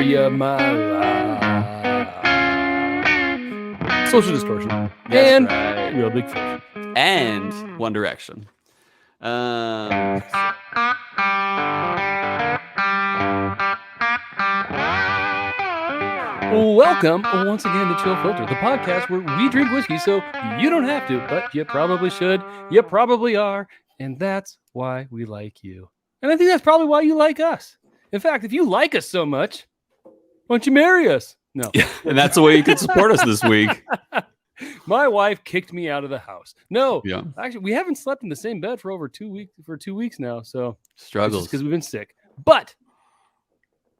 Story of my life. Social Distortion. That's and right. Real Big Fish. And One Direction. Welcome once again to Chill Filter, the podcast where we drink whiskey so you don't have to, but you probably should. You probably are. And that's why we like you. And I think that's probably why you like us. In fact, if you like us so much, why don't you marry us? No. Yeah, and that's the way you can support us this week. My wife kicked me out of the house. No, Yeah. actually, we haven't slept in the same bed for over 2 weeks. For 2 weeks now, so Struggles because we've been sick. But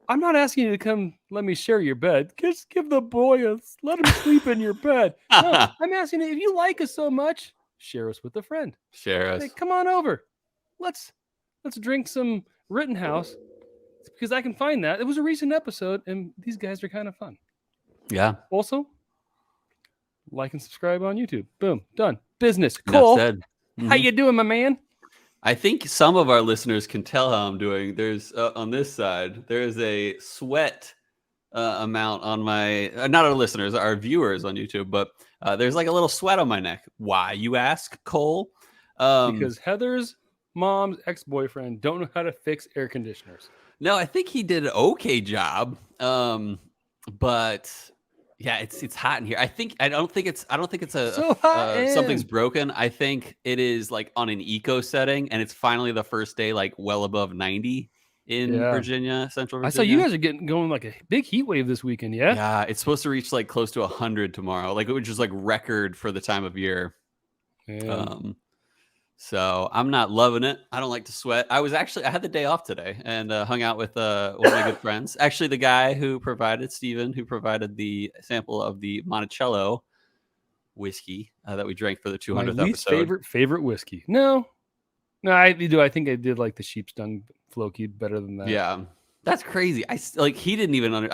I'm not asking you to come. Let me share your bed. Just give the boy let him sleep in your bed. No, I'm asking you if you like us so much, share us with a friend. Share us. Say, come on over. Let's drink some Rittenhouse because I can find that. It was a recent episode, and these guys are kind of fun. Yeah. Also, like and subscribe on YouTube. Boom, done. Business. Cool. How you doing, my man? I think some of our listeners can tell how I'm doing. There's on this side, there's a sweat amount on my, not our listeners, our viewers on YouTube, but there's like a little sweat on my neck. Why, you ask, Cole? Because Heather's mom's ex-boyfriend don't know how to fix air conditioners. No, I think he did an okay job. But yeah, it's hot in here. I don't think it's So hot something's broken. I think it is like on an eco setting, and it's finally the first day like well above 90 in Virginia, Central Virginia. I saw you guys are going like a big heat wave this weekend. Yeah, it's supposed to reach like close to 100 tomorrow, like which is like record for the time of year. So I'm not loving it. I don't like to sweat. I had the day off today and hung out with one of my good friends. Actually, the guy Steven, who provided the sample of the Monticello whiskey that we drank for the 200th my least episode. favorite whiskey. No, I do. I think I did like the sheep's tongue Floki better than that. Yeah, that's crazy. He didn't even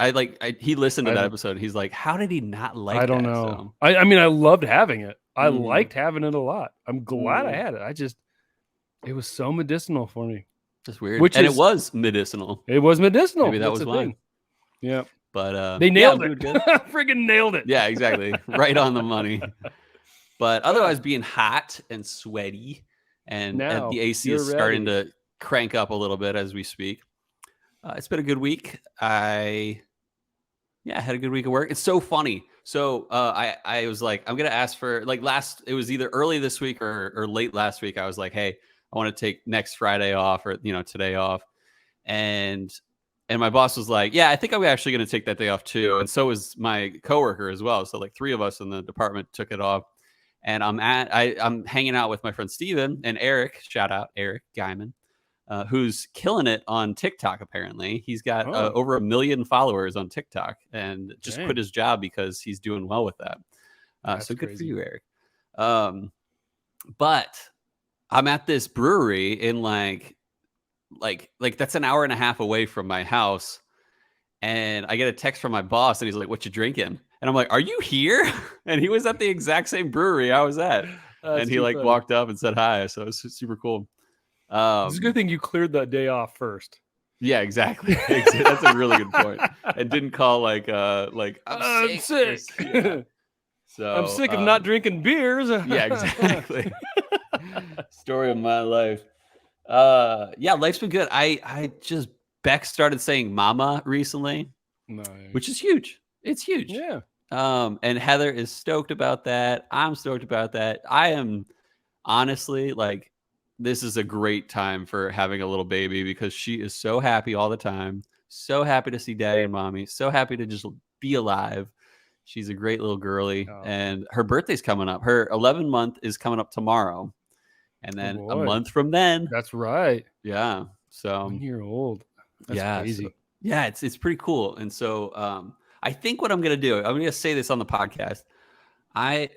he listened to that episode. He's like, how did he not like it? I don't know. So. I mean, I loved having it. I liked having it a lot. I'm glad I had it. It was so medicinal for me. That's weird. It was medicinal. It was medicinal. Maybe that was why. Thing. Yeah. But they nailed it. Friggin' nailed it. Yeah, exactly. Right on the money. But otherwise being hot and sweaty and the AC is starting to crank up a little bit as we speak. It's been a good week. I had a good week of work. It's so funny. So I was like, I'm going to ask for it was either early this week or late last week. I was like, hey, I want to take next Friday off or, today off. And my boss was like, yeah, I think I'm actually going to take that day off too. And so was my coworker as well. So like 3 of us in the department took it off. And I'm hanging out with my friend Steven and Eric, shout out Eric Guyman. Who's killing it on TikTok, apparently. He's got over 1 million followers on TikTok and just quit his job because he's doing well with that. So good crazy. For you, Eric. But I'm at this brewery in like that's an hour and a half away from my house. And I get a text from my boss and he's like, what you drinking? And I'm like, are you here? And he was at the exact same brewery I was at. And he funny. Walked up and said hi. So it was super cool. It's a good thing you cleared that day off first. Yeah, exactly. That's a really good point. And didn't call I'm sick. Yeah. So I'm sick of not drinking beers. Yeah, exactly. Story of my life. Life's been good. Beck started saying mama recently, which is huge. It's huge. Yeah. And Heather is stoked about that. I'm stoked about that. I am honestly this is a great time for having a little baby because she is so happy all the time. So happy to see daddy and mommy. So happy to just be alive. She's a great little girly. And her birthday's coming up. Her 11th month is coming up tomorrow. And then a month from then. That's right. Yeah. So 1 year old. That's crazy. So, it's pretty cool. And so I think what I'm going to do, I'm going to say this on the podcast.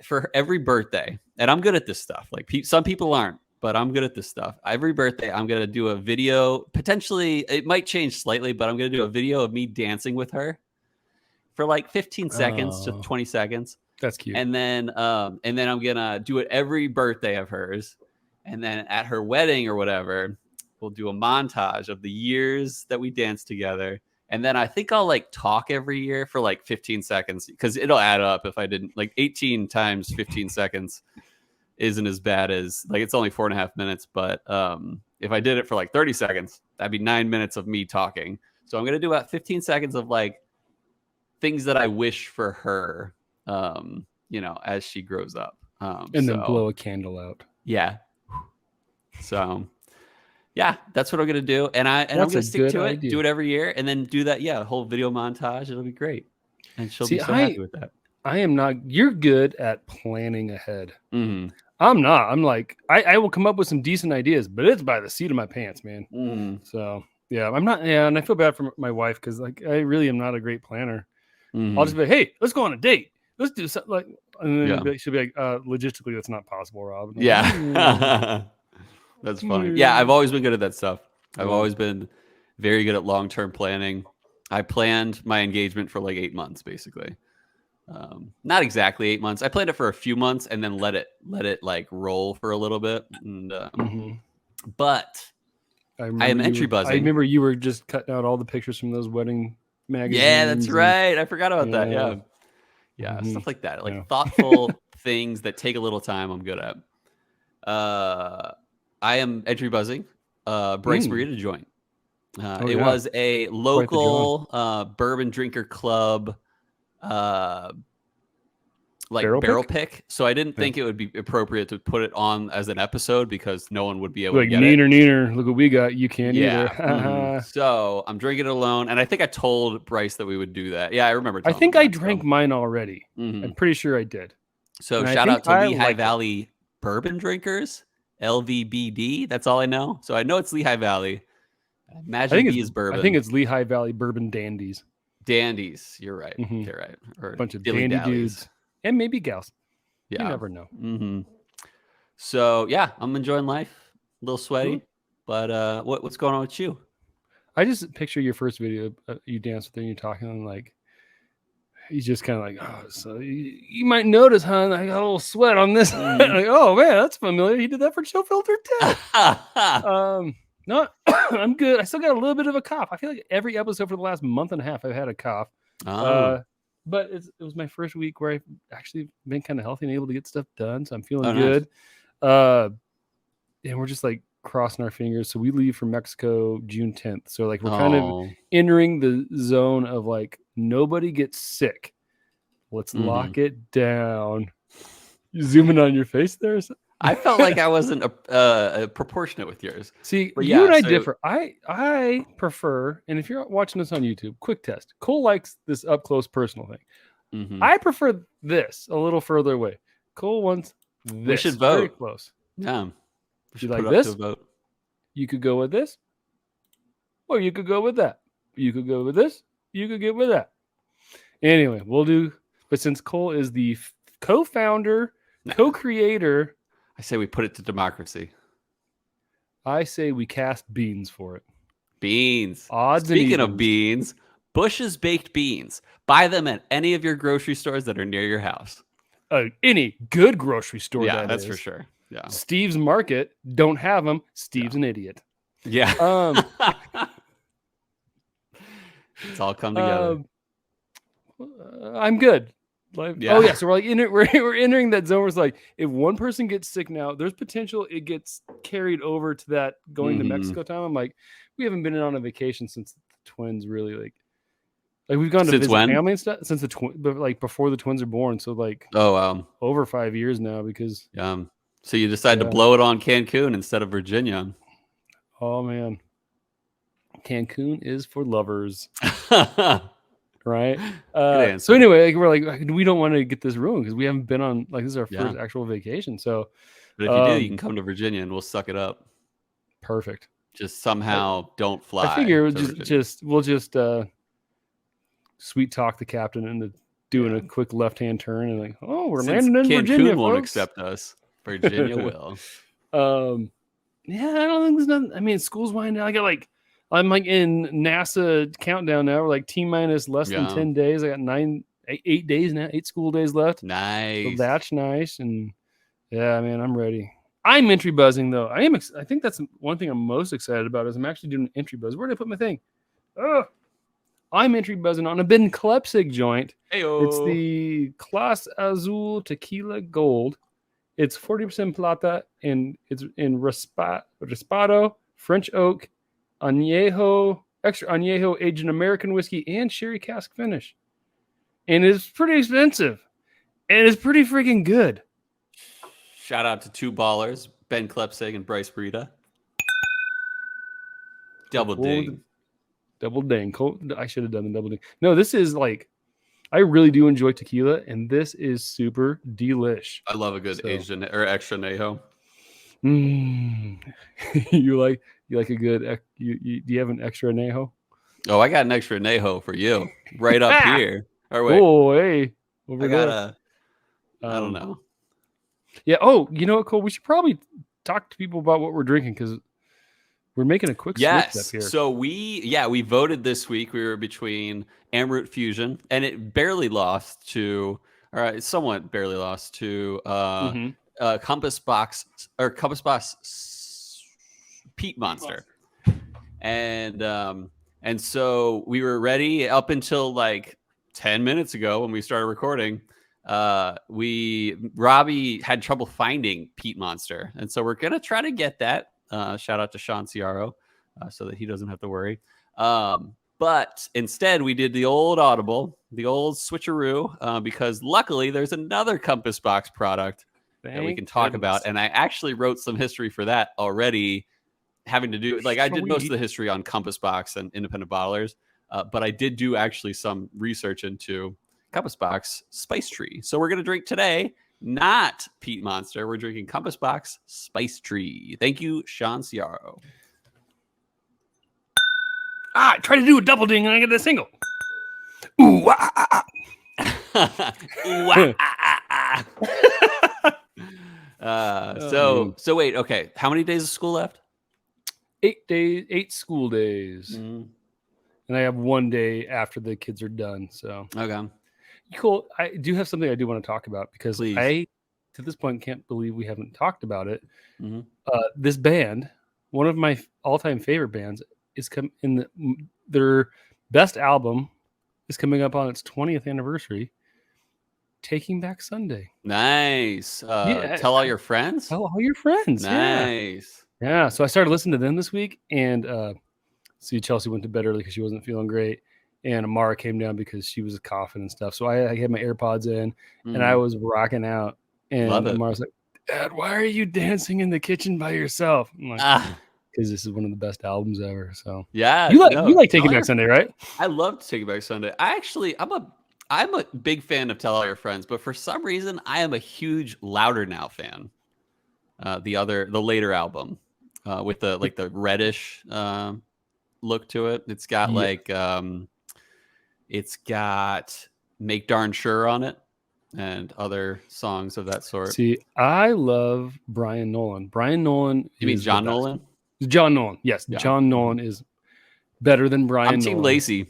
For every birthday, and I'm good at this stuff. Some people aren't. But I'm good at this stuff. Every birthday, I'm going to do a video. Potentially, it might change slightly, but I'm going to do a video of me dancing with her for 15 seconds to 20 seconds. That's cute. And then I'm going to do it every birthday of hers. And then at her wedding or whatever, we'll do a montage of the years that we danced together And then I think I'll like talk every year for like 15 seconds because it'll add up if I didn't like 18 times 15 seconds isn't as bad as like it's only 4.5 minutes. But if I did it for like 30 seconds, that'd be 9 minutes of me talking. So I'm going to do about 15 seconds of like things that I wish for her, as she grows up. And then blow a candle out. Yeah. So yeah, that's what I'm gonna do, and I'm gonna stick to it. Do it every year, and then do that. Yeah, a whole video montage. It'll be great, and she'll be so happy with that. I am not. You're good at planning ahead. Mm-hmm. I'm not. I'm like I will come up with some decent ideas, but it's by the seat of my pants, man. Mm-hmm. So yeah, I'm not. Yeah, and I feel bad for my wife because like I really am not a great planner. Mm-hmm. I'll just be like, hey, let's go on a date. Let's do something like, and then she'll be like, logistically, that's not possible, Rob. Like, yeah. That's funny. Yeah, I've always been good at that stuff. I've always been very good at long-term planning. I planned my engagement for like 8 months, basically. Not exactly 8 months. I planned it for a few months and then let it like roll for a little bit. And, but I am entry buzzing. I remember you were just cutting out all the pictures from those wedding magazines. Yeah, that's right. I forgot about that. Yeah, stuff like that. Like thoughtful things that take a little time. I'm good at. I am entry buzzing Bryce Marita joint. It was a local bourbon drinker club like barrel pick. So I didn't think it would be appropriate to put it on as an episode because no one would be able to get neener. Look what we got. You can't either. So I'm drinking it alone. And I think I told Bryce that we would do that. Yeah, I remember. I think I drank mine already. I'm pretty sure I did. So shout out to Lehigh Valley Bourbon Drinkers. LVBD. That's all I know. So I know it's Lehigh Valley. I imagine B is bourbon. I think it's Lehigh Valley Bourbon Dandies. Dandies. You're right. You're right. Or a bunch of dandy dudes. And maybe gals. Yeah. You never know. So yeah, I'm enjoying life. A little sweaty. But what's going on with you? I just picture your first video. You dance with her and you're talking and like he's just kind of like, oh, so you might notice, hon, I got a little sweat on this. Like, oh man, that's familiar. He did that for Chill Filter too. No, I'm good. I still got a little bit of a cough. I feel like every episode for the last month and a half, I've had a cough. But it was my first week where I've actually been kind of healthy and able to get stuff done. So I'm feeling good. Nice. And we're just like crossing our fingers. So we leave for Mexico June 10th. So like we're kind of entering the zone of like nobody gets sick. Let's lock it down. You zooming on your face there? I felt like I wasn't proportionate with yours. See, you and I differ. I prefer, and if you're watching this on YouTube, quick test. Cole likes this up close personal thing. I prefer this a little further away. Cole wants this. We should vote. Very close. Yeah. You like this? You could go with this, or you could go with that. You could go with this. You could get with that. Anyway, we'll do. But since Cole is the co-founder, co-creator, I say we put it to democracy. I say we cast beans for it. Beans. Odds. Speaking of beans, Bush's Baked Beans. Buy them at any of your grocery stores that are near your house. Any good grocery store. Yeah, that's for sure. Yeah. Steve's Market, don't have them. Steve's an idiot. Yeah. It's all come together. I'm good. Like, oh yeah, so we're like we're entering that zone where it's like if one person gets sick now, there's potential it gets carried over to that going to Mexico time. I'm like, we haven't been on a vacation since the twins really like we've gone to visit family and stuff since but like before the twins are born. So like over 5 years now because so you decided to blow it on Cancun instead of Virginia. Oh man, Cancun is for lovers. Right. So anyway, like, we're like, we don't want to get this ruined because we haven't been on like this is our first actual vacation. So, but if you do, you can come to Virginia and we'll suck it up. Perfect. Just somehow don't fly. I figure we'll just sweet talk the captain into doing a quick left hand turn and like, oh, we're landing in Cancun Virginia. Won't folks. accept us. Virginia will. Yeah, I don't think there's nothing. I mean, school's winding down. I'm like in NASA countdown now. We're like T-minus less than 10 days. I got 8 days now, 8 school days left. Nice. So that's nice. And yeah, man, I'm ready. I'm entry buzzing though. I think that's one thing I'm most excited about is I'm actually doing entry buzz. Where did I put my thing? Oh, I'm entry buzzing on a Ben Klepsig joint. Hey-o. It's the Clase Azul Tequila Gold. It's 40% plata, and it's in Raspado, French oak, añejo, extra añejo, aged in American whiskey, and sherry cask finish. And it's pretty expensive, and it's pretty freaking good. Shout out to two ballers, Ben Klepsig and Bryce Brita. Double ding. Double ding. I should have done the double ding. No, this is like, I really do enjoy tequila, and this is super delish. I love a good Asian or extra añejo. You like a good? Do you have an extra añejo? Oh, I got an extra añejo for you, right up here. Or wait, oh hey, over I there. got I don't know. Yeah. Oh, you know what, Cole? We should probably talk to people about what we're drinking because we're making a quick switch up here. So we voted this week. We were between Amroot Fusion, and it barely lost to, or it somewhat barely lost to Compass Box Peat Monster. And so we were ready up until like 10 minutes ago when we started recording. Robby had trouble finding Peat Monster, and so we're gonna try to get that. Shout out to Sean Ciaro, so that he doesn't have to worry. But instead, we did the old audible, the old switcheroo, because luckily there's another Compass Box product that we can talk about, and I actually wrote some history for that already, having to do like I did most of the history on Compass Box and independent bottlers, but I did do actually some research into Compass Box Spice Tree. So we're gonna drink today. Not Peat Monster. We're drinking Compass Box Spice Tree. Thank you, Sean Ciaro. I tried to do a double ding and I get a single. Ooh, So wait, okay. How many days of school left? 8 days, 8 school days. And I have 1 day after the kids are done. So okay. Cool. I do have something I do want to talk about because Please. I, to this point, can't believe we haven't talked about it. This band, one of my all-time favorite bands, is their best album is coming up on its 20th anniversary. Taking Back Sunday. Nice. Tell all your friends. Tell all your friends. Nice. Yeah. So I started listening to them this week, and see, Chelsea went to bed early because she wasn't feeling great. And Amara came down because she was coughing and stuff. So I had my AirPods in and I was rocking out. And Amara's like, Dad, why are you dancing in the kitchen by yourself? I'm like, because this is one of the best albums ever. So yeah, you like Taking Back Sunday, right? I love Taking Back Sunday. I'm a big fan of Tell All Your Friends, but for some reason I am a huge Louder Now fan. The later album with the reddish look to it. It's got it's got Make Darn Sure on it and other songs of that sort. See, I love Brian Nolan. Brian Nolan. You mean John Nolan? John Nolan. Yes. Yeah. John Nolan is better than Brian I'm Nolan. Team Lacey.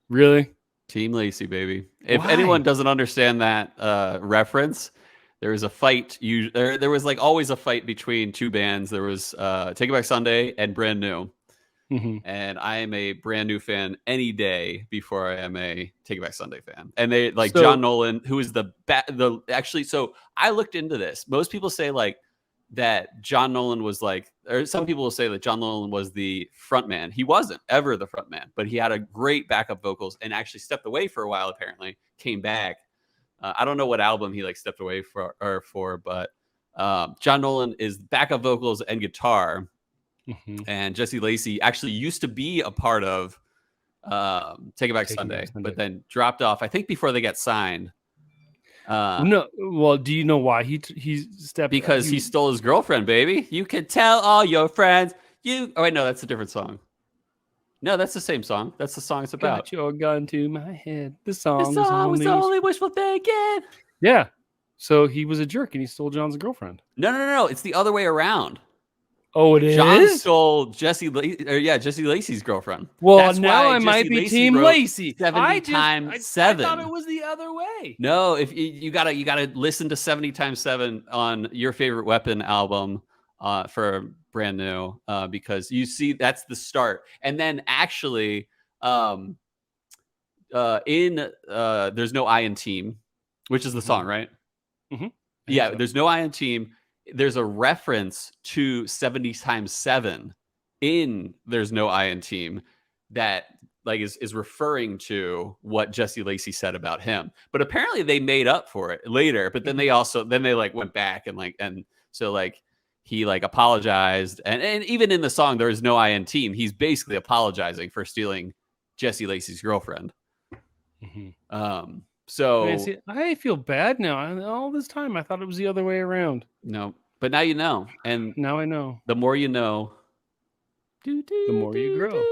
Really? Team Lacey, baby. If anyone doesn't understand that reference, there was a fight. There was like always a fight between two bands. There was Take It Back Sunday and Brand New. And I am a Brand New fan any day before I am a Take It Back Sunday fan. And they John Nolan, who is actually. So I looked into this. Most people say like that John Nolan was or some people will say that John Nolan was the front man. He wasn't ever the front man, but he had a great backup vocals and actually stepped away for a while. Apparently, came back. I don't know what album he stepped away for, but John Nolan is backup vocals and guitar. And Jesse Lacey actually used to be a part of Take It Back Sunday, but then dropped off, I think, before they got signed. No, well, do you know why he stepped? Because he stole his girlfriend, baby. You can tell all your friends. Oh wait, no, that's a different song. No, that's the same song. That's the song it's about. Got your gun to my head. The song was only wishful thinking. Yeah. So he was a jerk and he stole John's girlfriend. No. It's the other way around. Oh, it is? John stole Jesse Lacey's girlfriend. Well, that's now I might be Team Lacey. 70 times 7. I thought it was the other way. No, if you gotta listen to 70 times 7 on Your Favorite Weapon album for Brand New, because you see that's the start. And then actually in There's No I in Team, which is the song, right? Mm-hmm. Yeah, so. There's No I in Team. There's a reference to 70 times 7 in There's No I in Team that like is referring to what Jesse Lacey said about him. But apparently they made up for it later. But then they like went back and so like he like apologized. And even in the song There Is No I in Team, he's basically apologizing for stealing Jesse Lacey's girlfriend. Mm-hmm. So man, see, I feel bad now. All this time I thought it was the other way around. No, but now you know. And now I know. The more you know, the more you grow.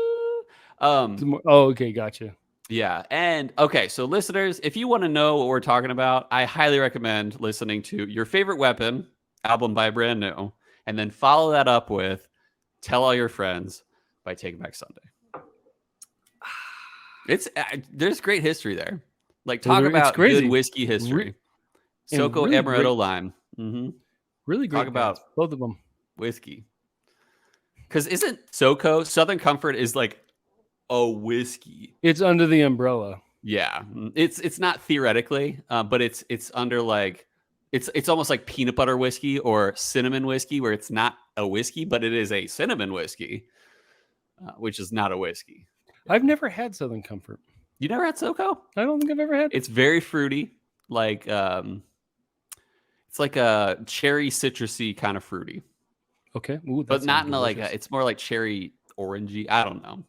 Okay, gotcha. Yeah. And okay, so listeners, if you want to know what we're talking about, I highly recommend listening to Your Favorite Weapon, album by Brand New, and then follow that up with Tell All Your Friends by Take Back Sunday. There's great history there. Like talk about good whiskey history. SoCo Amaretto Lime. Mm-hmm. Really great. Talk about both of them. Whiskey. Because isn't SoCo Southern Comfort is like a whiskey? It's under the umbrella. Yeah, it's not theoretically, but it's under like it's almost like peanut butter whiskey or cinnamon whiskey, where it's not a whiskey, but it is a cinnamon whiskey, which is not a whiskey. I've never had Southern Comfort. You never had SoCo? I don't think I've ever had. It's very fruity, like it's like a cherry citrusy kind of fruity. Okay, ooh, but not in it's more like cherry orangey. I don't know.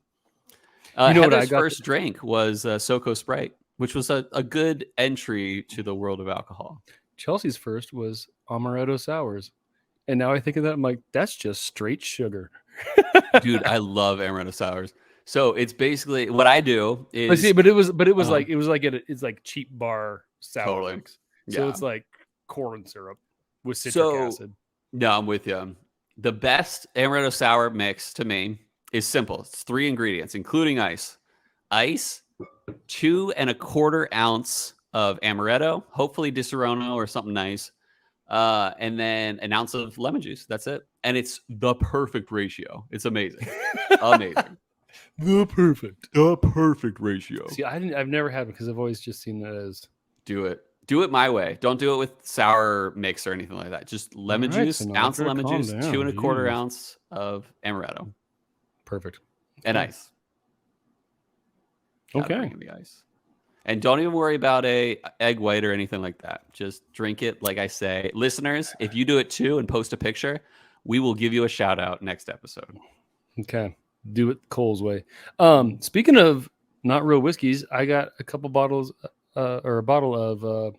You know Heather's what I got first drink was SoCo Sprite, which was a good entry to the world of alcohol. Chelsea's first was Amaretto Sours. And now I think of that, I'm like, that's just straight sugar. Dude, I love Amaretto Sours. So it's basically what I do is but it was like it's like cheap bar sour totally. mix. So it's like corn syrup with citric acid. No, I'm with you. The best Amaretto Sour mix to me is simple. It's 3 ingredients, including ice. Ice, 2 1/4 ounce of Amaretto, hopefully Disaronno or something nice. And then an ounce of lemon juice. That's it. And it's the perfect ratio. It's amazing. Amazing. The perfect ratio. See, I've never had it because I've always just seen it as do it my way. Don't do it with sour mix or anything like that. Just lemon juice, ounce of lemon juice, 2 1/4 ounce of Amaretto. Perfect. And ice. Okay. The ice. And don't even worry about a egg white or anything like that. Just drink it like I say. Listeners, if you do it too and post a picture, we will give you a shout out next episode. Okay. Do it Cole's way. Speaking of not real whiskeys, I got a couple bottles or a bottle of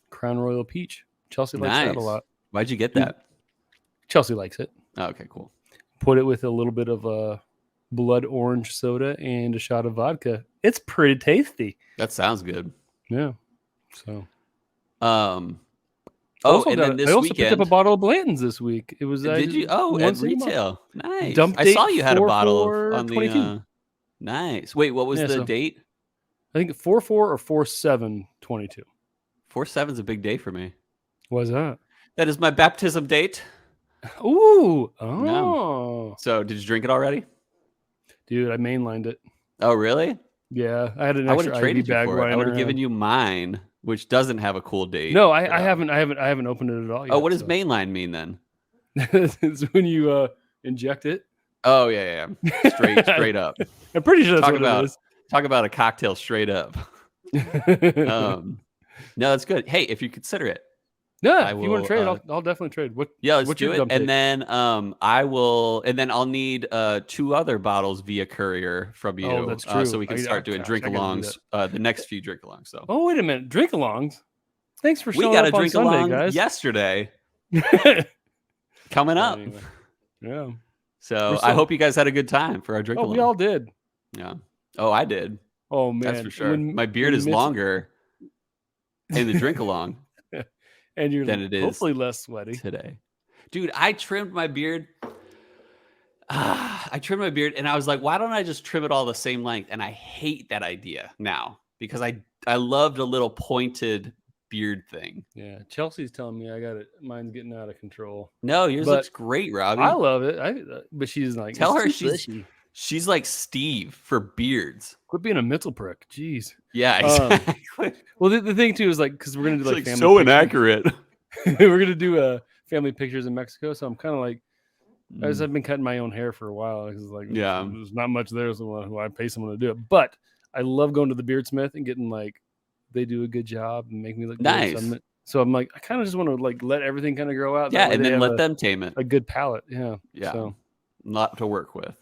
Crown Royal Peach. Chelsea likes that a lot. Why'd you get that? Chelsea likes it. Oh, okay, cool. Put it with a little bit of blood orange soda and a shot of vodka. It's pretty tasty. That sounds good. Yeah. So. I also picked up a bottle of Blanton's this week. It was did you? Oh, at retail. Nice. Dump I saw you had a bottle on 22. the. Nice. Wait, what was the date? I think 4/4 or 4/7/22. 4/7's a big day for me. What's that? That is my baptism date. Ooh. Oh. Yeah. So, did you drink it already? Dude, I mainlined it. Oh, really? Yeah, I had an extra IV bag liner. I would have given you mine, which doesn't have a cool date. No, I haven't opened it at all yet. Oh, what does mainline mean then? It's when you inject it. Oh yeah. Straight up. I'm pretty sure that's what it is. Talk about a cocktail straight up. No, that's good. Hey, if you consider it. Yeah, if you want to trade, I'll definitely trade. Let's do it. And then I'll need 2 other bottles via courier from you. Oh, that's true. So we can start doing drink-alongs, the next few drink-alongs. So. Oh, wait a minute. Drink-alongs? Thanks for showing up on Sunday, guys. We got a drink-along yesterday. Coming up. Anyway. Yeah. So I hope you guys had a good time for our drink-along. Oh, we all did. Yeah. Oh, I did. Oh, man. That's for sure. My beard is longer in the drink-along. And you're than it is hopefully less sweaty today. Dude, I trimmed my beard. And I was like, why don't I just trim it all the same length? And I hate that idea now because I loved a little pointed beard thing. Yeah. Chelsea's telling me I got it. Mine's getting out of control. No, yours looks great, Robby. I love it. But she's like, tell her She's like Steve for beards. Quit being a mental prick. Jeez. Yeah, exactly. Well, the thing too is like, because we're gonna do like family so pictures. inaccurate. We're gonna do family pictures in Mexico, so I'm kind of like, as I've been cutting my own hair for a while, because like, there's not much there, so I pay someone to do it. But I love going to the beardsmith and getting like, they do a good job and make me look nice. Good. So I'm like, I kind of just want to like let everything kind of grow out. Yeah, and then let them tame it. A good palette. Yeah. Yeah. So. Lot to work with.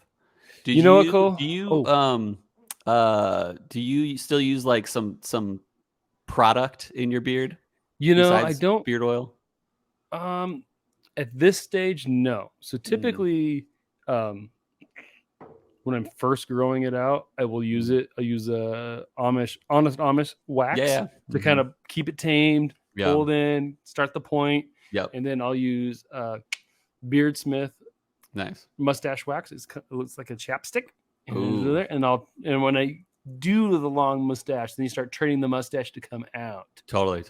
Do what, Cole? Do you still use like some product in your beard? I don't. Beard oil. At this stage, no. So typically, when I'm first growing it out, I will use it. I use honest Amish wax to kind of keep it tamed, hold in, start the point. Yep. And then I'll use Beardsmith. Nice. Mustache wax. It looks like a chapstick. And when I do the long mustache, then you start training the mustache to come out. Totally.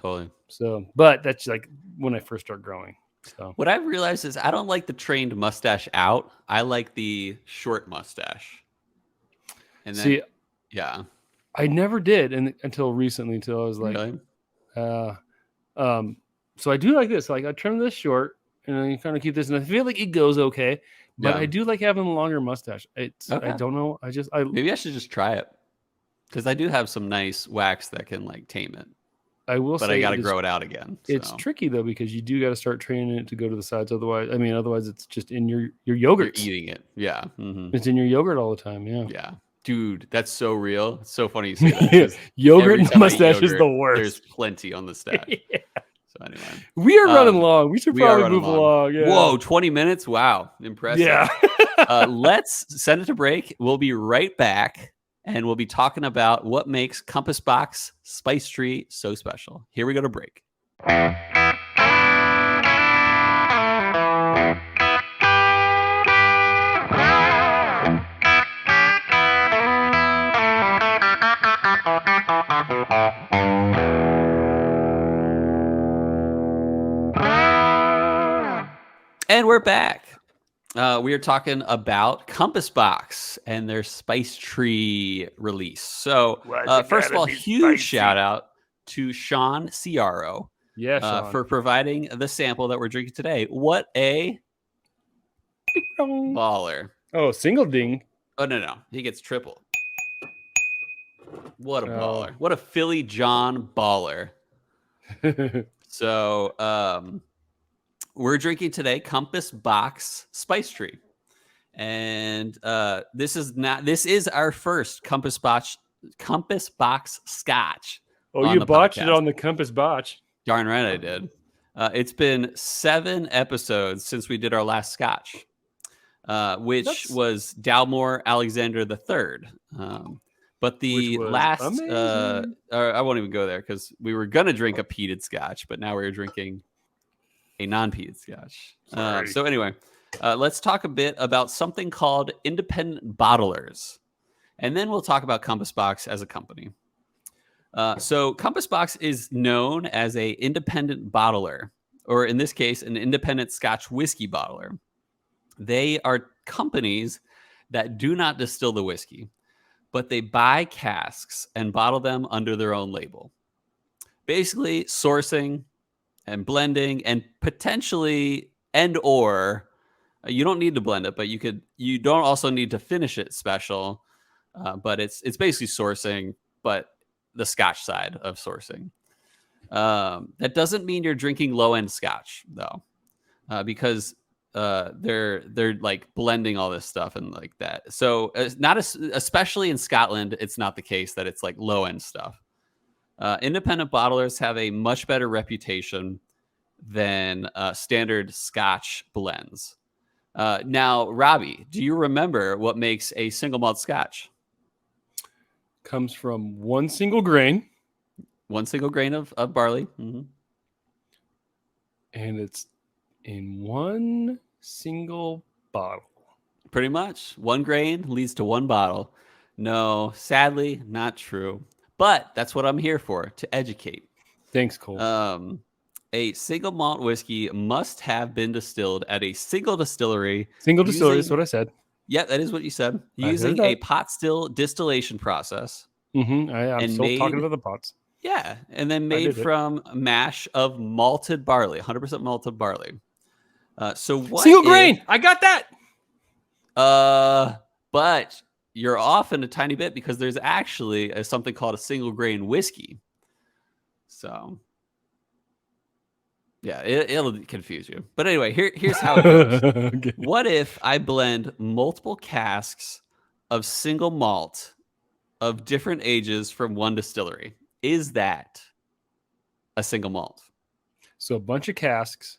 So, but that's like when I first start growing. So what I've realized is I don't like the trained mustache out. I like the short mustache. And then, I never did until recently. Until I was like, really? So I do like this. Like I trim this short, and then you kind of keep this, and I feel like it goes okay. But I do like having a longer mustache. I don't know. Maybe I should just try it, because I do have some nice wax that can like tame it. I will, but I got to grow it out again. So. It's tricky though, because you do got to start training it to go to the sides. Otherwise, it's just in your yogurt. You're eating it, yeah. Mm-hmm. It's in your yogurt all the time, yeah. Yeah, dude, that's so real. It's so funny you say that. Yogurt and mustache is the worst. There's plenty on the stash. So anyway, we are running long. We should probably move along. Yeah. Whoa, 20 minutes! Wow, impressive. Yeah. Let's send it to break. We'll be right back. And we'll be talking about what makes Compass Box Spice Tree so special. Here we go to break. And we're back. We are talking about Compass Box and their Spice Tree release. So, first of all, huge shout out to Sean Ciaro for providing the sample that we're drinking today. What a baller. Oh, single ding. Oh, no. He gets triple. What a baller. What a Philly John baller. So, we're drinking today Compass Box Spice Tree, and this is our first Compass Box Scotch. Oh, you botched it on the Compass Botch. Darn right I did. It's been 7 episodes since we did our last Scotch, which was Dalmore Alexander III. But the last, I won't even go there, because we were gonna drink a peated Scotch, but now we're drinking a non-peated Scotch. So anyway, let's talk a bit about something called independent bottlers. And then we'll talk about Compass Box as a company. So Compass Box is known as a independent bottler, or in this case, an independent Scotch whiskey bottler. They are companies that do not distill the whiskey, but they buy casks and bottle them under their own label. Basically, sourcing and blending, and potentially, you don't need to blend it, but you don't also need to finish it special. But it's basically sourcing, but the Scotch side of sourcing. That doesn't mean you're drinking low end Scotch though, because they're like blending all this stuff and like that. So especially in Scotland, it's not the case that it's like low end stuff. Independent bottlers have a much better reputation than standard Scotch blends. Now, Robby, do you remember what makes a single malt Scotch? Comes from one single grain. One single grain of barley. Mm-hmm. And it's in one single bottle. Pretty much. One grain leads to one bottle. No, sadly, not true. But that's what I'm here for, to educate. Thanks, Cole. A single malt whiskey must have been distilled at a single distillery. Single distillery is what I said. Yeah, that is what you said. Using a pot still distillation process. I'm still talking about the pots. Yeah, and then made from mash of malted barley, 100% malted barley. So what? Single grain. I got that. But you're off in a tiny bit because there's actually something called a single grain whiskey. So. Yeah, it'll confuse you. But anyway, here's how it goes. Okay. What if I blend multiple casks of single malt of different ages from one distillery? Is that a single malt? So a bunch of casks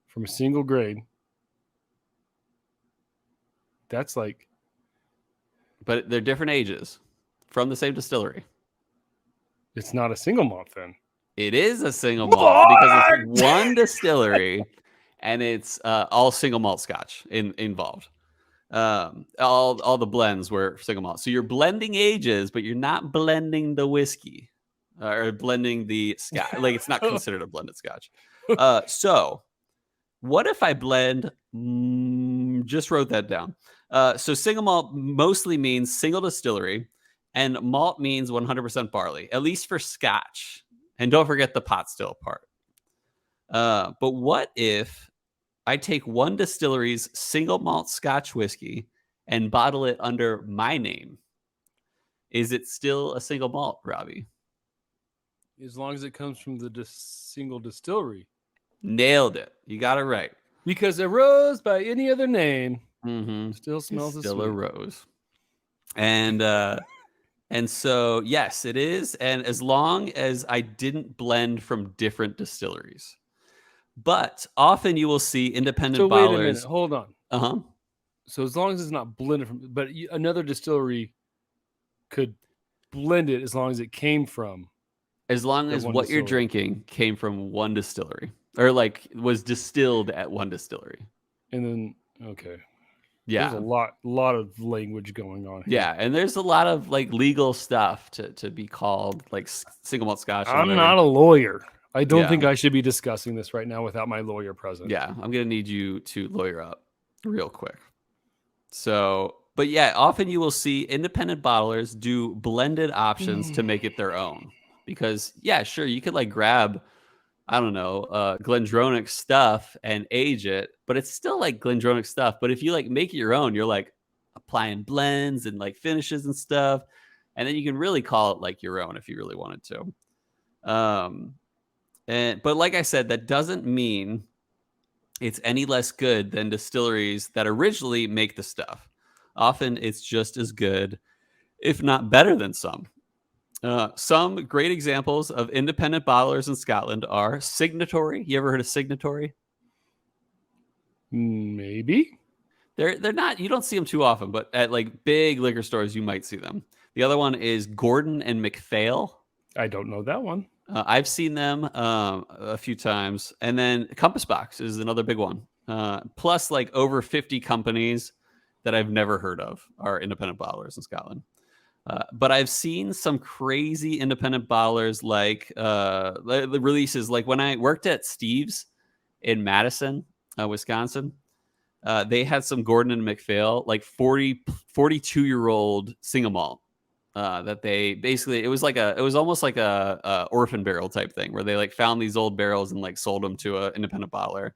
from a single grain. That's like... But they're different ages from the same distillery. It's not a single malt then. It is a single malt because it's one distillery and it's all single malt Scotch involved. All the blends were single malt. So you're blending ages, but you're not blending the whiskey or blending the Scotch. Like it's not considered a blended Scotch. So what if I blend, just wrote that down. So single malt mostly means single distillery and malt means 100% barley, at least for Scotch. And don't forget the pot still part. But what if I take one distillery's single malt Scotch whiskey and bottle it under my name? Is it still a single malt, Robby? As long as it comes from the single distillery. Nailed it. You got it right. Because a rose by any other name still smells still a rose. And so, yes, it is. And as long as I didn't blend from different distilleries. But often you will see independent bottlers. Wait a minute. Hold on. So as long as it's not blended from... But another distillery could blend it as long as it came from... As long as what you're drinking came from one distillery. Or like was distilled at one distillery. And then, okay. Yeah, there's a lot of language going on here. Yeah, and there's a lot of like legal stuff to be called like single malt Scotch. I'm not a lawyer. I don't think I should be discussing this right now without my lawyer present. Yeah, I'm gonna need you to lawyer up real quick. So, but yeah, often you will see independent bottlers do blended options to make it their own. Because yeah, sure, you could like grab, I don't know, Glendronach stuff and age it, but it's still like Glendronach stuff. But if you like make it your own, you're like applying blends and like finishes and stuff. And then you can really call it like your own if you really wanted to. But like I said, that doesn't mean it's any less good than distilleries that originally make the stuff. Often it's just as good, if not better than some. Some great examples of independent bottlers in Scotland are Signatory. You ever heard of Signatory? Maybe. They're not, you don't see them too often, but at like big liquor stores, you might see them. The other one is Gordon and MacPhail. I don't know that one. I've seen them a few times. And then Compass Box is another big one. Plus like over 50 companies that I've never heard of are independent bottlers in Scotland. But I've seen some crazy independent bottlers like the releases. Like when I worked at Steve's in Madison, Wisconsin, they had some Gordon and MacPhail, like 42-year-old single malt that they basically, it was almost like a orphan barrel type thing where they like found these old barrels and like sold them to an independent bottler.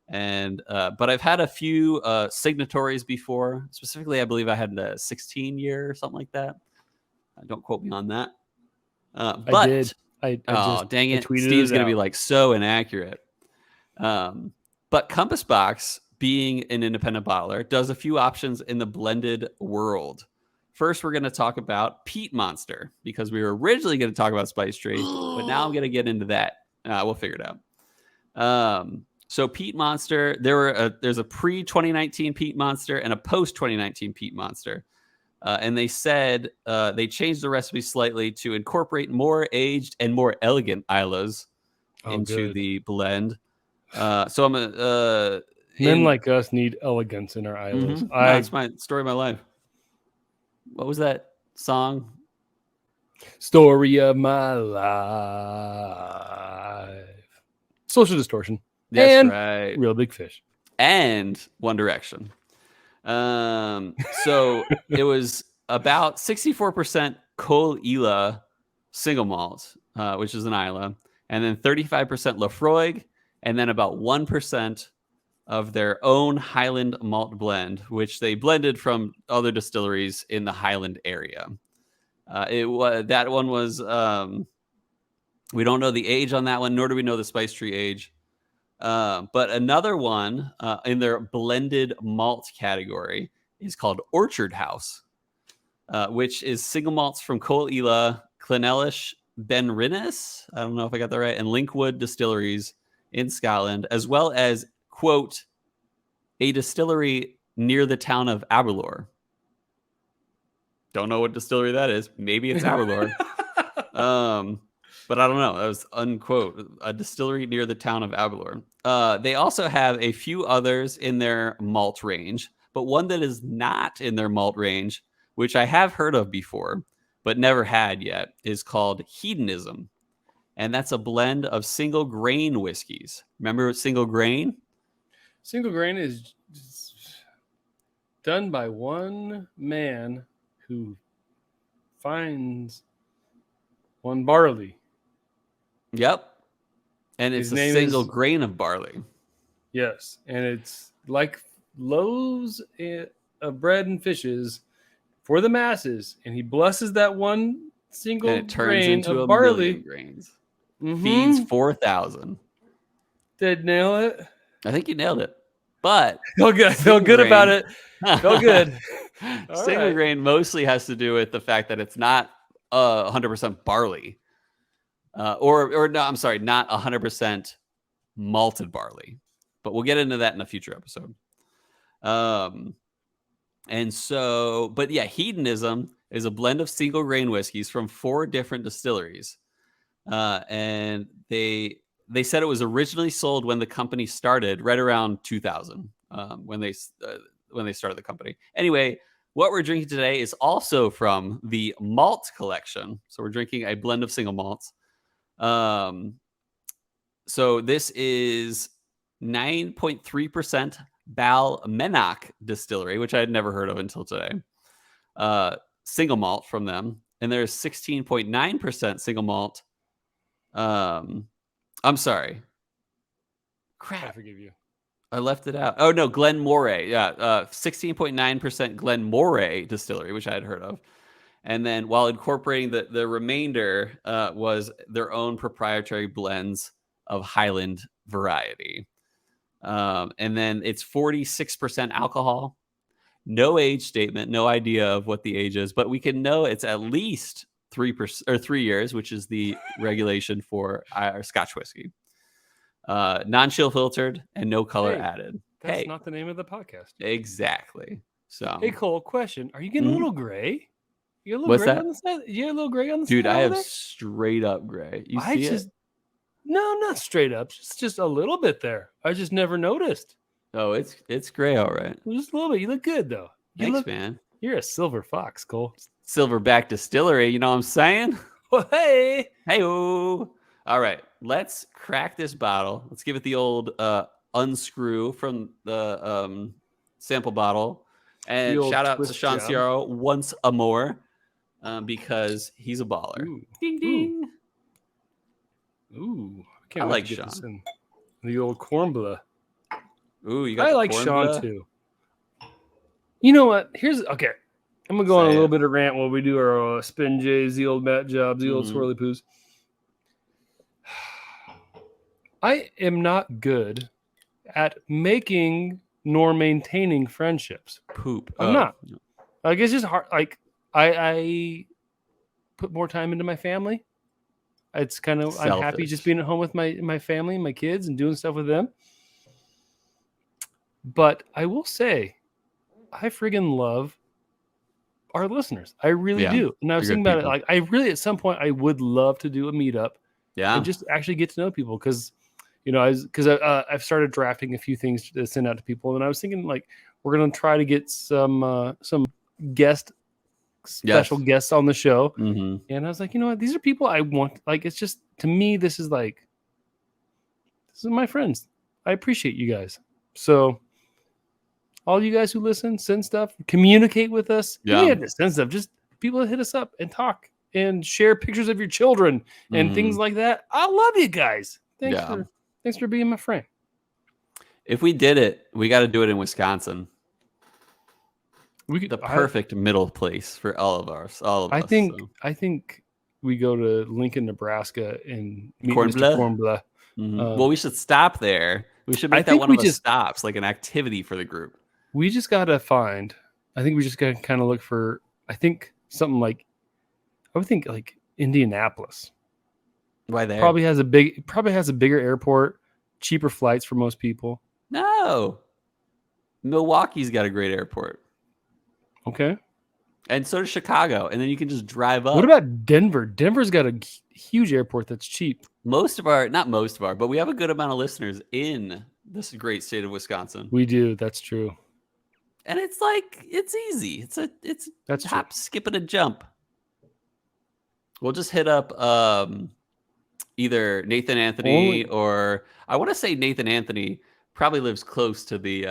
And but I've had a few signatories before. Specifically, I believe I had a 16-year or something like that. Don't quote me on that. But I did. Dang it! Steve's gonna be like so inaccurate. But Compass Box, being an independent bottler, does a few options in the blended world. First, we're going to talk about Peat Monster because we were originally going to talk about Spice Tree, but now I'm going to get into that. We'll figure it out. So Peat Monster, there's a pre-2019 Peat Monster and a post-2019 Peat Monster. And they said they changed the recipe slightly to incorporate more aged and more elegant Islas into the blend. So I'm men like us need elegance in our Islas. That's my story of my life. What was that song? Story of my life. Social Distortion. That's right. Real Big Fish. And One Direction. So it was about 64% Col Ila single malt, which is an Isla, and then 35% Lafroig, and then about 1% of their own Highland malt blend, which they blended from other distilleries in the Highland area. That one was we don't know the age on that one, nor do we know the spice tree age. But another one in their blended malt category is called Orchard House, which is single malts from Col Ila, Clynelish, Benrinnes, I don't know if I got that right, and Linkwood distilleries in Scotland, as well as, quote, a distillery near the town of Aberlour. Don't know what distillery that is. Maybe it's Aberlour. But I don't know. That was unquote, a distillery near the town of Aberlour. They also have a few others in their malt range, but one that is not in their malt range, which I have heard of before, but never had yet, is called Hedonism. And that's a blend of single grain whiskeys. Remember single grain? Single grain is done by one man who finds one barley. Yep. And it's a single grain of barley. Yes. And it's like loaves of bread and fishes for the masses. And he blesses that one single and it turns grain into of barley. Grains. Mm-hmm. Feeds 4,000. Did nail it? I think you nailed it. But feel good about it. Feel good. Single grain mostly has to do with the fact that it's not 100% barley. Or no, I'm sorry, not 100% malted barley. But we'll get into that in a future episode. And so, but yeah, Hedonism is a blend of single grain whiskeys from 4 different distilleries. And they said it was originally sold when the company started, right around 2000, when they started the company. Anyway, what we're drinking today is also from the malt collection. So we're drinking a blend of single malts. So this is 9.3% Balmenach distillery, which I had never heard of until today. Single malt from them. And there's 16.9% single malt. I'm sorry. Crap. I forgive you. I left it out. Oh, no, Glenmoray. Yeah, 16.9% Glenmoray distillery, which I had heard of. And then while incorporating the remainder was their own proprietary blends of Highland variety. And then it's 46% alcohol. No age statement, no idea of what the age is, but we can know it's at least 3 years, which is the regulation for our Scotch whiskey. Non-chill filtered and no color added. That's not the name of the podcast. Exactly. So, hey, Cole, question: are you getting a little gray? You a little What's gray that? on the side? You a little gray on the Dude, side? Dude, I have straight up gray. You see it? No, not straight up. Just a little bit there. I just never noticed. Oh, it's gray, all right. Just a little bit. You look good though. Thanks, man. You're a silver fox, Cole. Silverback Distillery. You know what I'm saying? Well, hey. Hey-o. All right, let's crack this bottle. Let's give it the old unscrew from the sample bottle. And shout out to Sean Ciaro once more because he's a baller. Ooh. Ding, ding. Ooh. I like Sean. The old corn bleu. Ooh, you got I like Sean too. You know what? Okay. I'm going to go on a little bit of rant while we do our spin J's, the old bat jobs, the old swirly poos. I am not good at making nor maintaining friendships. I'm not. Like, it's just hard. Like, I put more time into my family. It's kind of, I'm happy just being at home with my family, my kids, and doing stuff with them. But I will say, I friggin' love our listeners. I really do. And I was thinking about it. Like, I really, at some point, I would love to do a meetup. Yeah. And just actually get to know people. Because, you know, I've started drafting a few things to send out to people. And I was thinking, like, we're going to try to get some special guests on the show. Mm-hmm. And I was like, you know what? These are people I want. Like, it's just, to me, this is my friends. I appreciate you guys. So all you guys who listen, send stuff, communicate with us. Yeah. You don't have to send stuff. Just people hit us up and talk and share pictures of your children and things like that. I love you guys. Thanks for being my friend. If we did it, we got to do it in Wisconsin. The perfect middle place for all of us. I think we go to Lincoln, Nebraska, and meet Mr. Cornblood. Well, we should stop there. We should make that one of the stops, like an activity for the group. We just gotta find. I think we just gotta kind of look for. I think something like. I would think like Indianapolis. Why there? Probably has a bigger airport, cheaper flights for most people. No, Milwaukee's got a great airport. Okay. And so does Chicago. And then you can just drive up. What about Denver? Denver's got a huge airport that's cheap. Not most of our, but we have a good amount of listeners in this great state of Wisconsin. We do. That's true. And it's like, it's easy. That's hop, skip, and a jump. We'll just hit up either Nathan Anthony or I want to say Nathan Anthony probably lives close to the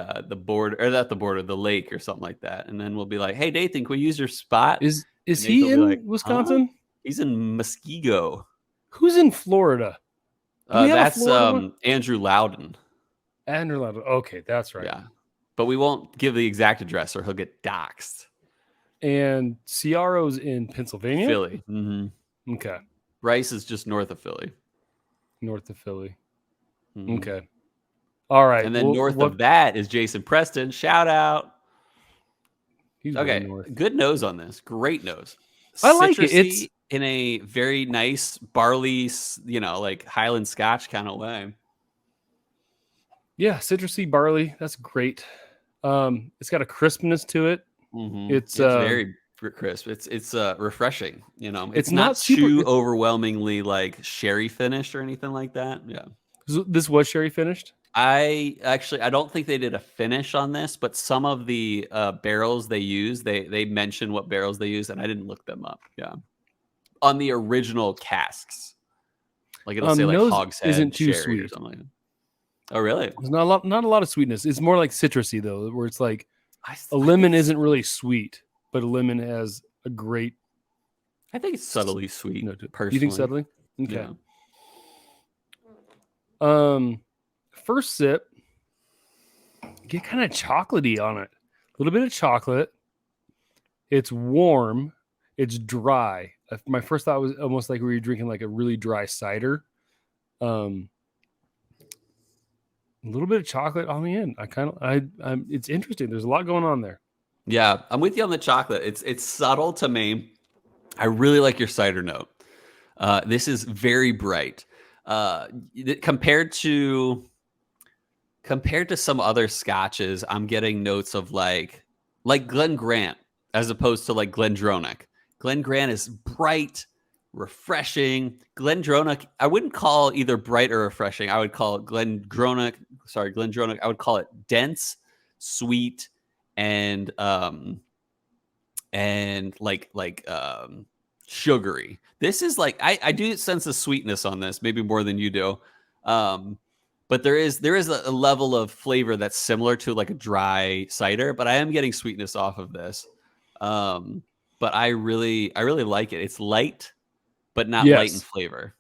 border, or not the border, the lake or something like that. And then we'll be like, hey, Nathan, can we use your spot? Is he in Wisconsin? Huh? He's in Muskego. Who's in Florida? That's Andrew Loudon. Andrew Loudon. Okay, that's right. Yeah. But we won't give the exact address or he'll get doxxed. And Ciaro's in Pennsylvania? Philly. Mm-hmm. Okay. Rice is just north of Philly. Mm-hmm. Okay. All right. And then north of that is Jason Preston. Shout out. He's okay. Good nose on this. Great nose. I like it. It's in a very nice barley, like Highland Scotch kind of way. Yeah. Citrusy barley. That's great. It's got a crispness to it. Mm-hmm. It's very crisp. It's refreshing. It's not super, too overwhelmingly like sherry finished or anything like that. Yeah. This was sherry finished? I don't think they did a finish on this, but some of the barrels they use, they mention what barrels they use, and I didn't look them up. Yeah, on the original casks, like it'll say like hogshead isn't too sherry sweet or something like that. Oh, really? There's not a lot of sweetness. It's more like citrusy though, where it's like a lemon isn't really sweet, but a lemon has a great. I think it's subtly sweet. Personally, you think subtly? Okay. Yeah. First sip, get kind of chocolatey on it. A little bit of chocolate. It's warm. It's dry. My first thought was almost like we were drinking like a really dry cider. A little bit of chocolate on the end. It's interesting. There's a lot going on there. Yeah, I'm with you on the chocolate. It's subtle to me. I really like your cider note. This is very bright. Compared to some other scotches, I'm getting notes of like Glen Grant as opposed to like Glendronach. Glen Grant is bright, refreshing. Glendronach, I wouldn't call either bright or refreshing. I would call Glendronach. I would call it dense, sweet, and sugary. This is like I do sense a sweetness on this, maybe more than you do. But there is a level of flavor that's similar to like a dry cider, but I am getting sweetness off of this. But I really like it. It's light, but not light in flavor.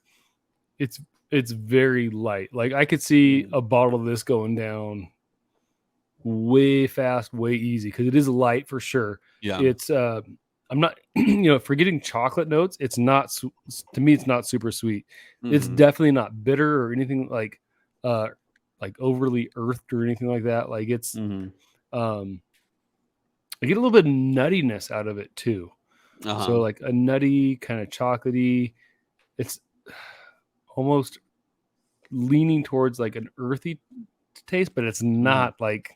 It's very light. Like I could see a bottle of this going down way fast, way easy, because it is light for sure. Yeah. It's I'm not, forgetting chocolate notes. It's not, to me, it's not super sweet. Mm-hmm. It's definitely not bitter or anything like overly earthed or anything like that. Like it's, I get a little bit of nuttiness out of it too. Uh-huh. So like a nutty kind of chocolatey, it's almost leaning towards like an earthy taste, but it's not like.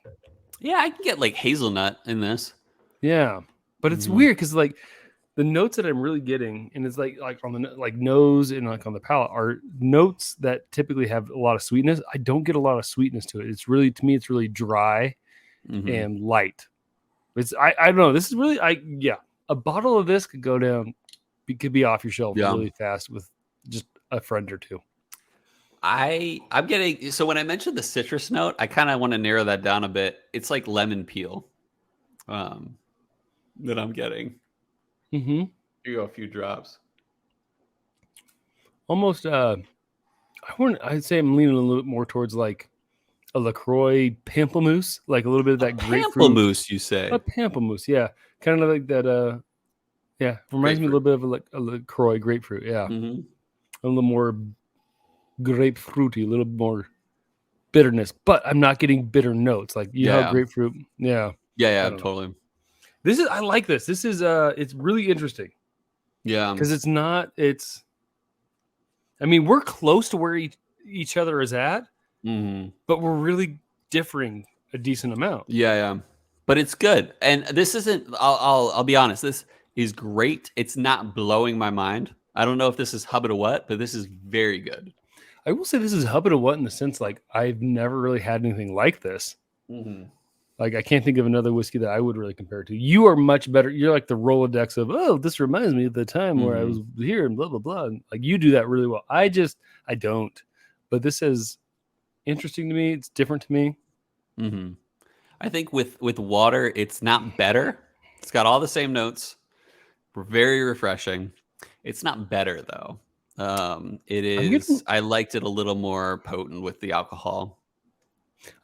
Yeah, I can get like hazelnut in this. Yeah. But it's weird because like the notes that I'm really getting, and it's like on the like nose and like on the palate, are notes that typically have a lot of sweetness. I don't get a lot of sweetness to it. It's really, to me, it's really dry and light. It's I don't know. This is really a bottle of this could go down, could be off your shelf really fast with just a friend or two. I'm getting, so when I mentioned the citrus note, I kind of want to narrow that down a bit. It's like lemon peel that I'm getting. Mm-hmm. Here you go, a few drops. Almost, I'd say I'm leaning a little bit more towards like a LaCroix pamplemousse, like a little bit of that grapefruit. Pamplemousse, you say? A pamplemousse, yeah. Kind of like that, yeah. Reminds me a little bit of a LaCroix grapefruit, yeah. Mm-hmm. A little more grapefruity, a little more bitterness, but I'm not getting bitter notes. Like you have grapefruit. Yeah. Yeah, totally. I like this. This is it's really interesting. Yeah. Because I mean, we're close to where each other is at, but we're really differing a decent amount. Yeah. But it's good. And this isn't, I'll be honest, this is great. It's not blowing my mind. I don't know if this is hubba to what, but this is very good. I will say this is hubba to what in the sense like I've never really had anything like this. Mm-hmm. Like I can't think of another whiskey that I would really compare it to. You are much better. You're like the Rolodex of, this reminds me of the time where I was here and blah, blah, blah. And like you do that really well. I don't. But this is interesting to me. It's different to me. Mm-hmm. I think with water, it's not better. It's got all the same notes. Very refreshing. It's not better though. It is. I liked it a little more potent with the alcohol.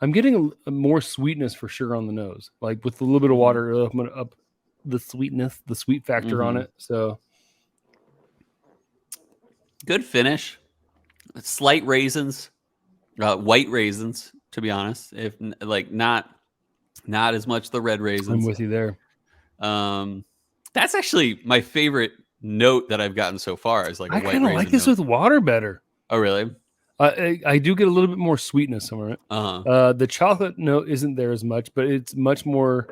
I'm getting a more sweetness for sure on the nose, like with a little bit of water. I'm gonna up the sweetness, the sweet factor on it. So good finish. Slight raisins, white raisins. To be honest, if like not as much the red raisins. I'm with you there. That's actually my favorite note that I've gotten so far. Is like a I kind of like this with water better. Oh, really? I do get a little bit more sweetness somewhere. The chocolate note isn't there as much, but it's much more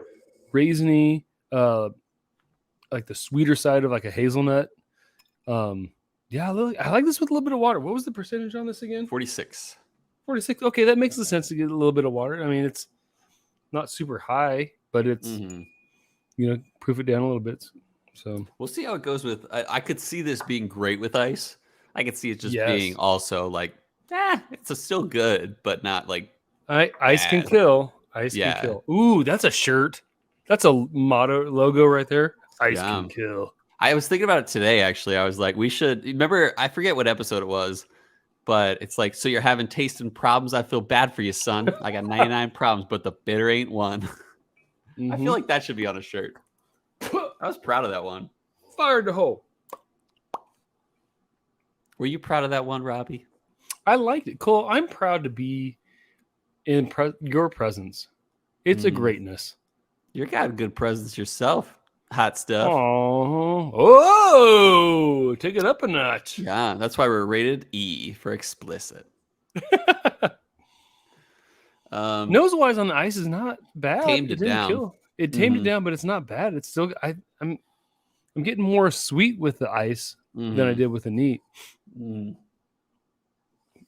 raisiny, like the sweeter side of like a hazelnut. Yeah, I like this with a little bit of water. What was the percentage on this again? 46. 46. Okay, that makes the sense to get a little bit of water. I mean, it's not super high, but it's proof it down a little bit. So we'll see how it goes with. I could see this being great with ice. I could see it just being also like, it's still good, but not like ice can kill. Ice can kill. Ooh, that's a shirt. That's a motto logo right there. Ice can kill. I was thinking about it today, actually. I was like, we should remember, I forget what episode it was, but it's like, so you're having tasting problems. I feel bad for you, son. I got 99 problems, but the bitter ain't one. I feel like that should be on a shirt. I was proud of that one. Fired the hole. Were you proud of that one, Robby? I liked it. Cole, I'm proud to be in your presence. It's a greatness. You got a good presence yourself. Hot stuff. Oh, take it up a notch. Yeah, that's why we're rated E for explicit. Nose-wise on the ice is not bad. Tamed it down. Kill. It tamed it down, but it's not bad. It's still. I'm getting more sweet with the ice than I did with the neat.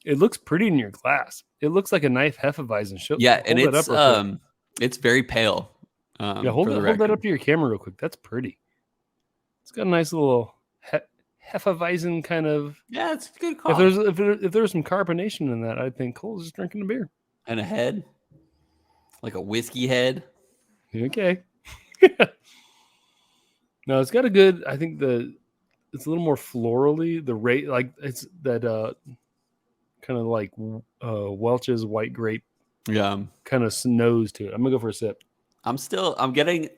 It looks pretty in your glass. It looks like a nice Hefeweizen. And it's very pale. Hold that up to your camera real quick. That's pretty. It's got a nice little Hefeweizen kind of. Yeah, it's a good call. If there's some carbonation in that, I think Cole's just drinking a beer. And a head, like a whiskey head. Okay. No, it's got a good. I think it's a little more florally. The rate, like it's that kind of like Welch's white grape. Yeah, kind of nose to it. I'm gonna go for a sip. I'm getting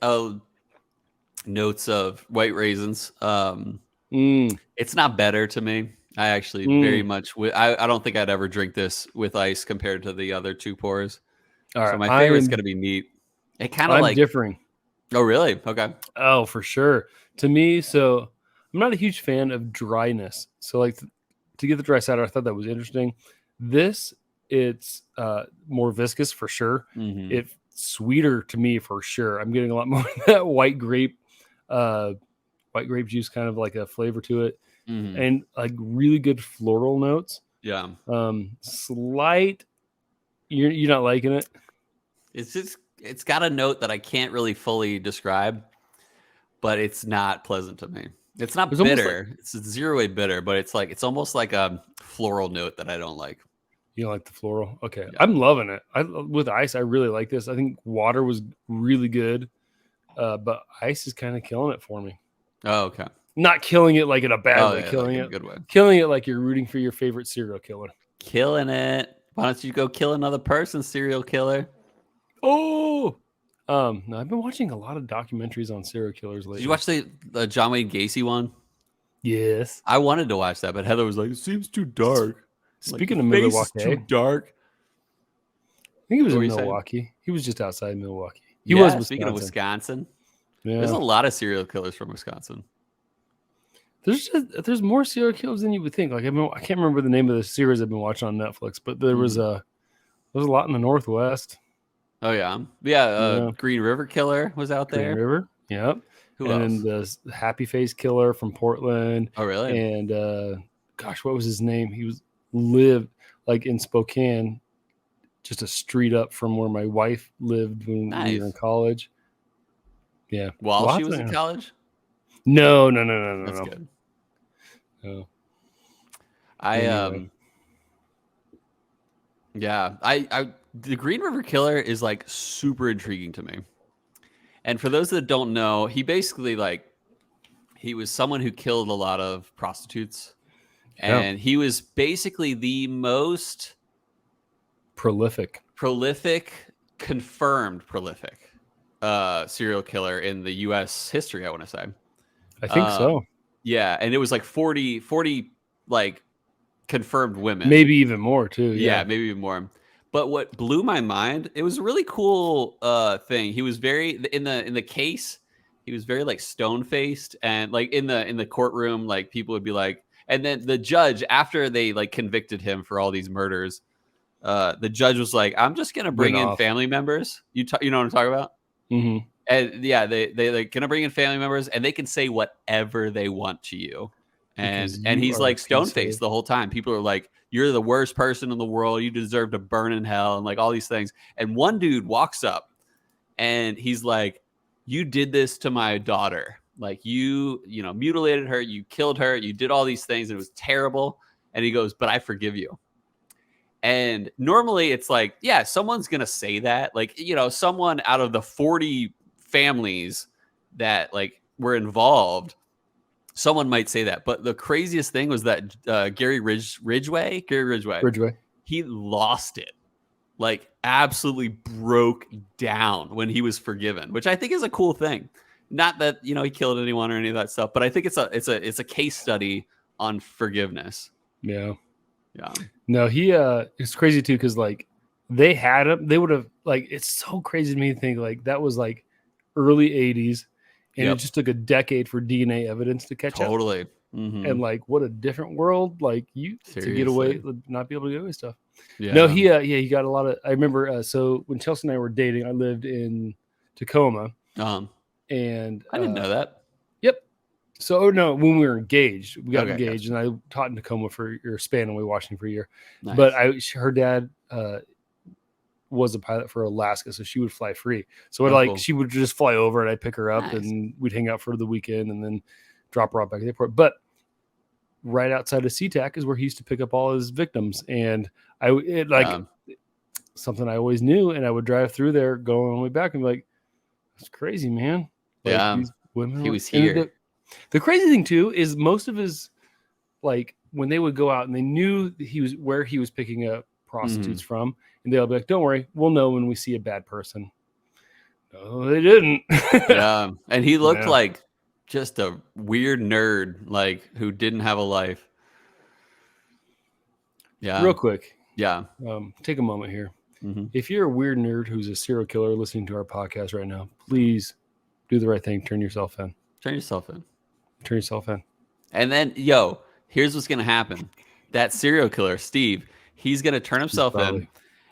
notes of white raisins. It's not better to me. I actually very much. I don't think I'd ever drink this with ice compared to the other two pours. All right, so my favorite's gonna be neat. It kind of like differing. Oh, really? Okay. Oh, for sure. To me, so I'm not a huge fan of dryness. So like to get the dry cider, I thought that was interesting. This, it's more viscous for sure. It's sweeter to me for sure. I'm getting a lot more of that white grape juice, kind of like a flavor to it, and like really good floral notes. Yeah. Slight. You're not liking it? It's got a note that I can't really fully describe, but it's not pleasant to me. It's not bitter. It's a 0.8 bitter, but it's almost like a floral note that I don't like. You don't like the floral? Okay. Yeah. I'm loving it. With ice, I really like this. I think water was really good, but ice is kind of killing it for me. Oh, okay. Not killing it like in a bad way, killing it. Good way. Killing it like you're rooting for your favorite serial killer. Killing it. Why don't you go kill another person, serial killer? Oh! No, I've been watching a lot of documentaries on serial killers lately. Did you watch the John Wayne Gacy one? Yes. I wanted to watch that, but Heather was like, it seems too dark. Speaking of Milwaukee, too dark. I think he was in Milwaukee. Saying? He was just outside Milwaukee. He was Wisconsin. Speaking of Wisconsin, there's a lot of serial killers from Wisconsin. There's more serial killers than you would think. Like I can't remember the name of the series I've been watching on Netflix, but there was a lot in the Northwest. Oh yeah. Green River Killer was out there. Green River, yep. Who else? And the Happy Face Killer from Portland. Oh really? And what was his name? He lived like in Spokane, just a street up from where my wife lived when we were in college. Yeah. While she was in college? No. That's good. No. I the Green River Killer is like super intriguing to me. And for those that don't know, he basically he was someone who killed a lot of prostitutes. And he was basically the most prolific, confirmed prolific serial killer in the U.S. history, I want to say. I think so. Yeah, and it was like 40 like confirmed women. Maybe even more too. Yeah, maybe even more. But what blew my mind, it was a really cool thing. He was very in the case, he was very like stone-faced, and like in the courtroom, like people would be like, and then the judge, after they like convicted him for all these murders, the judge was like, I'm just gonna bring in family members. You know what I'm talking about? Mm-hmm. And yeah, they like gonna bring in family members, and they can say whatever they want to you. And he's like stone-faced the whole time. People are like, you're the worst person in the world. You deserve to burn in hell, and like all these things. And one dude walks up and he's like, you did this to my daughter. Like you mutilated her, you killed her, you did all these things, and it was terrible. And he goes, but I forgive you. And normally it's like, yeah, someone's going to say that. Like, someone out of the 40 families that like were involved, someone might say that. But the craziest thing was that Gary Ridgway, he lost it. Like absolutely broke down when he was forgiven, which I think is a cool thing. Not that, he killed anyone or any of that stuff, but I think it's a case study on forgiveness. Yeah. Yeah. No, it's crazy too, because like they had him, they would have like, it's so crazy to me to think like that was like early 80s, and it just took a decade for DNA evidence to catch up. Totally. Mm-hmm. And like what a different world, like to get away, not be able to get away with stuff. Yeah. No, he got a lot of, I remember so when Chelsea and I were dating, I lived in Tacoma. And I didn't know that. Yep. So no, when we were engaged, we got engaged, and I taught in Tacoma for a span, and we Washington for a year. Nice. But her dad was a pilot for Alaska, so she would fly free. So cool. She would just fly over, and I'd pick her up, and we'd hang out for the weekend, and then drop her off back at the airport. But right outside of SeaTac is where he used to pick up all his victims, and something I always knew, and I would drive through there, go on the way back, and be like, "That's crazy, man." Like, these women he was here. The crazy thing too is most of his, like when they would go out and they knew where he was picking up prostitutes from, and they'll be like, "Don't worry, we'll know when we see a bad person." No, they didn't. Yeah, and he looked like just a weird nerd, like who didn't have a life. Yeah. Real quick. Yeah. Take a moment here. Mm-hmm. If you're a weird nerd who's a serial killer listening to our podcast right now, please do the right thing. Turn yourself in. Turn yourself in. And then, here's what's going to happen. That serial killer, Steve, he's going to turn himself in.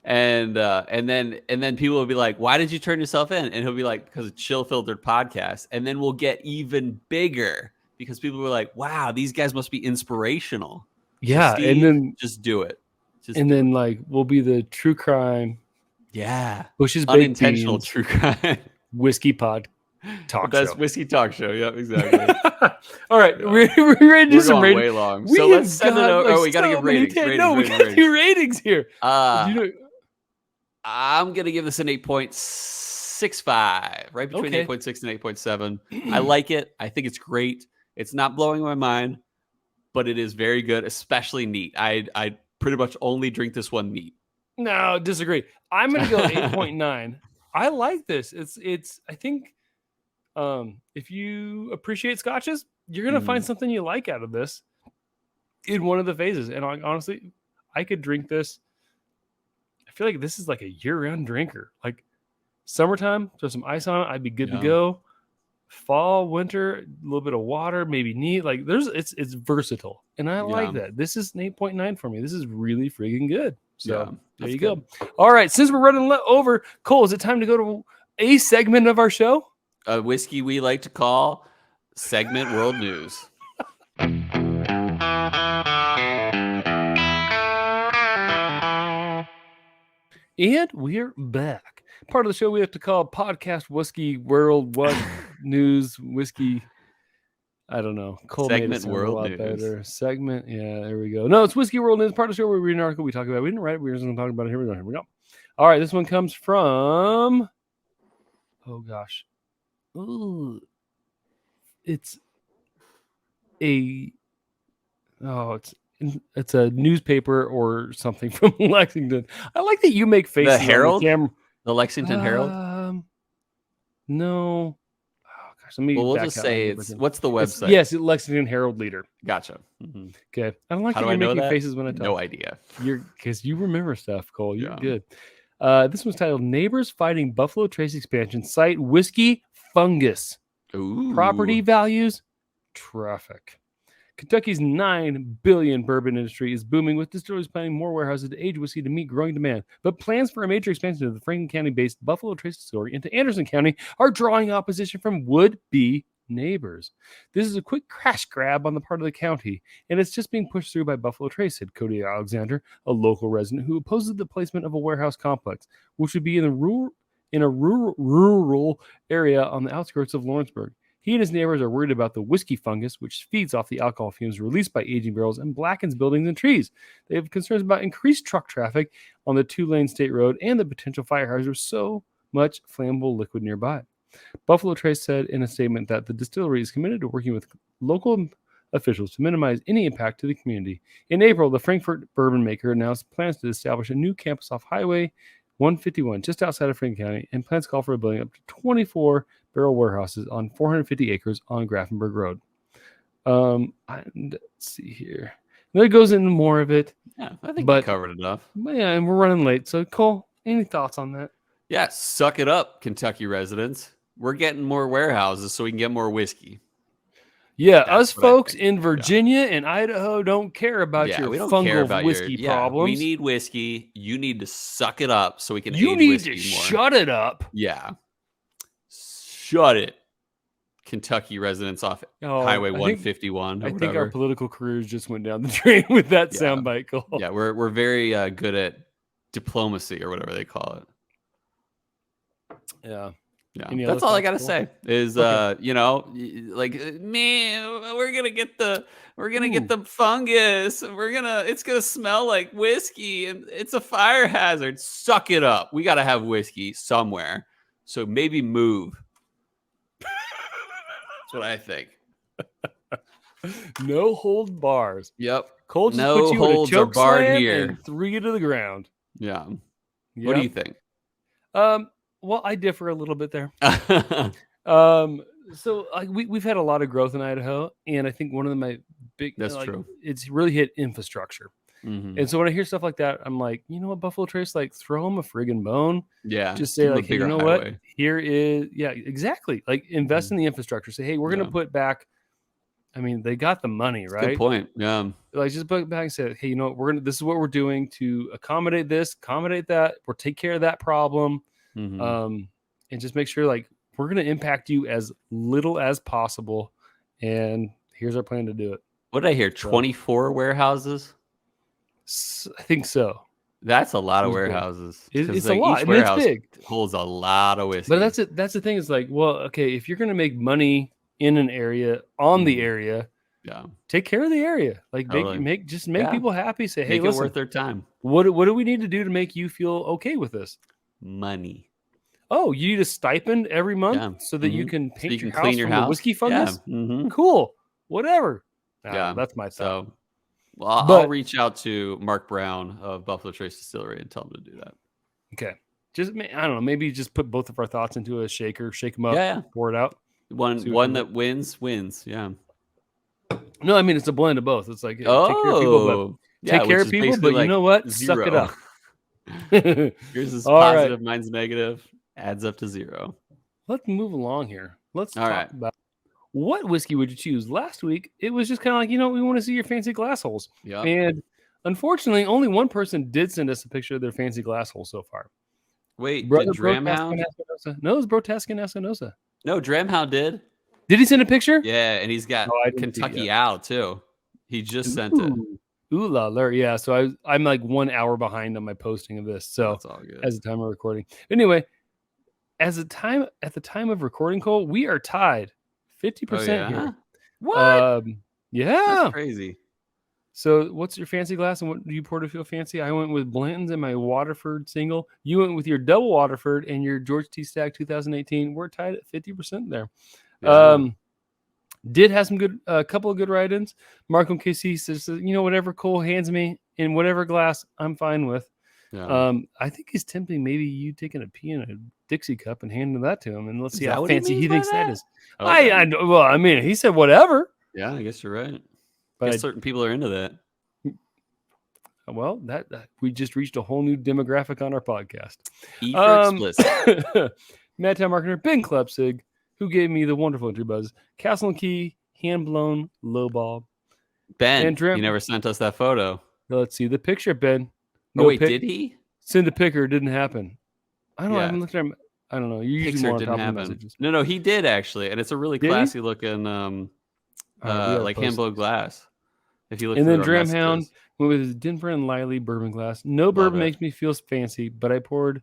And then people will be like, why did you turn yourself in? And he'll be like, because of Chill Filtered Podcast. And then we'll get even bigger because people were like, wow, these guys must be inspirational. Yeah. So Steve, and then just do it. We'll be the true crime. Yeah. Bush's unintentional true crime. Whiskey podcast. talk Best show. whiskey talk show. Yep, exactly. All right, we're ready to do some ratings. Way long. So let's send it over. We got to give ratings. We got to do ratings here. I'm gonna give this an 8.65, right between 8.6 and 8.7. I like it. I think it's great. It's not blowing my mind, but it is very good, especially neat. I pretty much only drink this one neat. No, disagree. I'm gonna go 8.9. I like this. It's. I think, if you appreciate scotches, you're gonna find something you like out of this in one of the phases. And honestly, I could drink this. I feel like this is like a year-round drinker. Like summertime, throw some ice on it, I'd be good to go. Fall, winter, a little bit of water, maybe neat. Like it's versatile, and I like that. This is an 8.9 for me. This is really freaking good. So there you go. All right, since we're running over, Cole, is it time to go to a segment of our show? A whiskey we like to call Segment World News. And we're back. Part of the show we have to call Podcast Whiskey World What News Whiskey. I don't know. Cole Segment made it World a lot News. better. Segment. Yeah, there we go. No, it's Whiskey World News. Part of the show where we read an article, we talk about it. We didn't write it. We're just going to talk about it. Here we go. All right, this one comes from. Oh gosh. Ooh. It's a. Oh, it's a newspaper or something from Lexington. I like that you make faces. The Herald? On the camera. The Lexington Herald? No. Oh gosh, let me. Well, we'll just say what's the website? Yes, Lexington Herald Leader. Gotcha. Okay. I don't like that you're making faces when I talk. No idea. Because you remember stuff, Cole. You're good. This one's titled "Neighbors Fighting Buffalo Trace Expansion Site Whiskey Fungus." Ooh. Property values, traffic. Kentucky's $9 billion bourbon industry is booming, with distilleries planning more warehouses to age whiskey to meet growing demand. But plans for a major expansion of the Franklin County-based Buffalo Trace distillery into Anderson County are drawing opposition from would-be neighbors. This is a quick cash grab on the part of the county, and it's just being pushed through by Buffalo Trace, said Cody Alexander, a local resident who opposes the placement of a warehouse complex, which would be in a rural area on the outskirts of Lawrenceburg. He and his neighbors are worried about the whiskey fungus, which feeds off the alcohol fumes released by aging barrels and blackens buildings and trees. They have concerns about increased truck traffic on the 2-lane state road and the potential fire hazards with so much flammable liquid nearby. Buffalo Trace said in a statement that the distillery is committed to working with local officials to minimize any impact to the community. In April, the Frankfurt bourbon maker announced plans to establish a new campus off Highway 151 just outside of Franklin County, and plans call for building up to 24 barrel warehouses on 450 acres on Grafenberg Road. Let's see here. There goes into more of it. Yeah, I think we covered enough. Yeah, and we're running late. So, Cole, any thoughts on that? Yeah, suck it up, Kentucky residents. We're getting more warehouses so we can get more whiskey. Yeah, us folks in Virginia and Idaho don't care about your we don't fungal care about whiskey problems. We need whiskey. You need to suck it up so we can You age need whiskey to more. shut it up. Yeah. Shut it, Kentucky residents off Highway 151. I think our political careers just went down the drain with that soundbite, Cole. Yeah, we're very good at diplomacy or whatever they call it. Yeah. Yeah, that's all I gotta say. Is man, we're gonna get the fungus. It's gonna smell like whiskey, and it's a fire hazard. Suck it up. We gotta have whiskey somewhere. So maybe move. That's what I think. No hold bars. Yep. Cole just no put you holds in a choke slam here. And threw you to the ground. Yeah. Yep. What do you think? Well, I differ a little bit there. So we've had a lot of growth in Idaho, and I think one of my big true. It's really hit infrastructure. Mm-hmm. And so when I hear stuff like that, I'm like, you know what, Buffalo Trace, like throw them a friggin' bone. Yeah. Just say like, hey, you know what? Here is, exactly. Like invest in the infrastructure. Say, hey, we're going to put back. I mean, they got the money, right? Good point. Yeah. Like just put back and say, hey, you know what? This is what we're doing to accommodate this, accommodate that, or take care of that problem. Mm-hmm. And just make sure like we're going to impact you as little as possible. And here's our plan to do it. What did I hear? 24 warehouses? I think so. That's a lot of warehouses. It's a lot, and it's big. Holds a lot of whiskey. But that's the thing. Is like, well, okay, if you're gonna make money in an area the area, take care of the area. Like make people happy. Say, hey, listen, it worth their time. What do we need to do to make you feel okay with this? Money. Oh, you need a stipend every month so that you can paint your house clean your from house. The whiskey fungus. Cool. Whatever. That's my thought. So, I'll reach out to Mark Brown of Buffalo Trace Distillery and tell him to do that. Okay. Just I don't know. Maybe just put both of our thoughts into a shaker, shake them up, pour it out. One that wins. Yeah. No, I mean it's a blend of both. It's like take care of people, but you know what? Zero. Suck it up. Yours is positive, mine's negative. Adds up to 0. Let's move along here. Let's talk about what whiskey would you choose? Last week, it was just kind of like, we want to see your fancy glass holes. Yeah. And unfortunately, only one person did send us a picture of their fancy glass hole so far. Wait, did Dramhound? No, it was Brotascan Espinosa. No, Dramhound did. Did he send a picture? Yeah, and he's got Kentucky Owl too. He just sent it. Ooh la la. Yeah, so I'm like 1 hour behind on my posting of this. So that's all good. As the time of recording. Anyway, at the time of recording, Cole, we are tied 50% here. What? Yeah. That's crazy. So what's your fancy glass and what do you pour to feel fancy? I went with Blanton's and my Waterford single. You went with your double Waterford and your George T. Stack 2018. We're tied at 50% there. Yeah. Did have some good, a couple of good write-ins. Markham KC says, whatever Cole hands me in whatever glass, I'm fine with. Yeah. I think he's tempting maybe you taking a pee in a Dixie cup and handing that to him, and let's see how fancy he thinks that is. Okay. He said whatever. Yeah, I guess you're right. But I guess certain people are into that. Well, that we just reached a whole new demographic on our podcast. E for explicit. Mad Town Marketer Ben Klepsig, who gave me the wonderful entry buzz. Castle and Key, hand blown, lowball. Ben, you never sent us that photo. Let's see the picture, Ben. No, wait, did he? Send a picker, didn't happen. I don't know. I haven't looked at him. I don't know. You usually more on top of messages. No, he did actually, and it's a really classy looking, like hand blown glass. If you look, and then Dramhound went with Denver and Lively bourbon glass. No bourbon makes me feel fancy, but I poured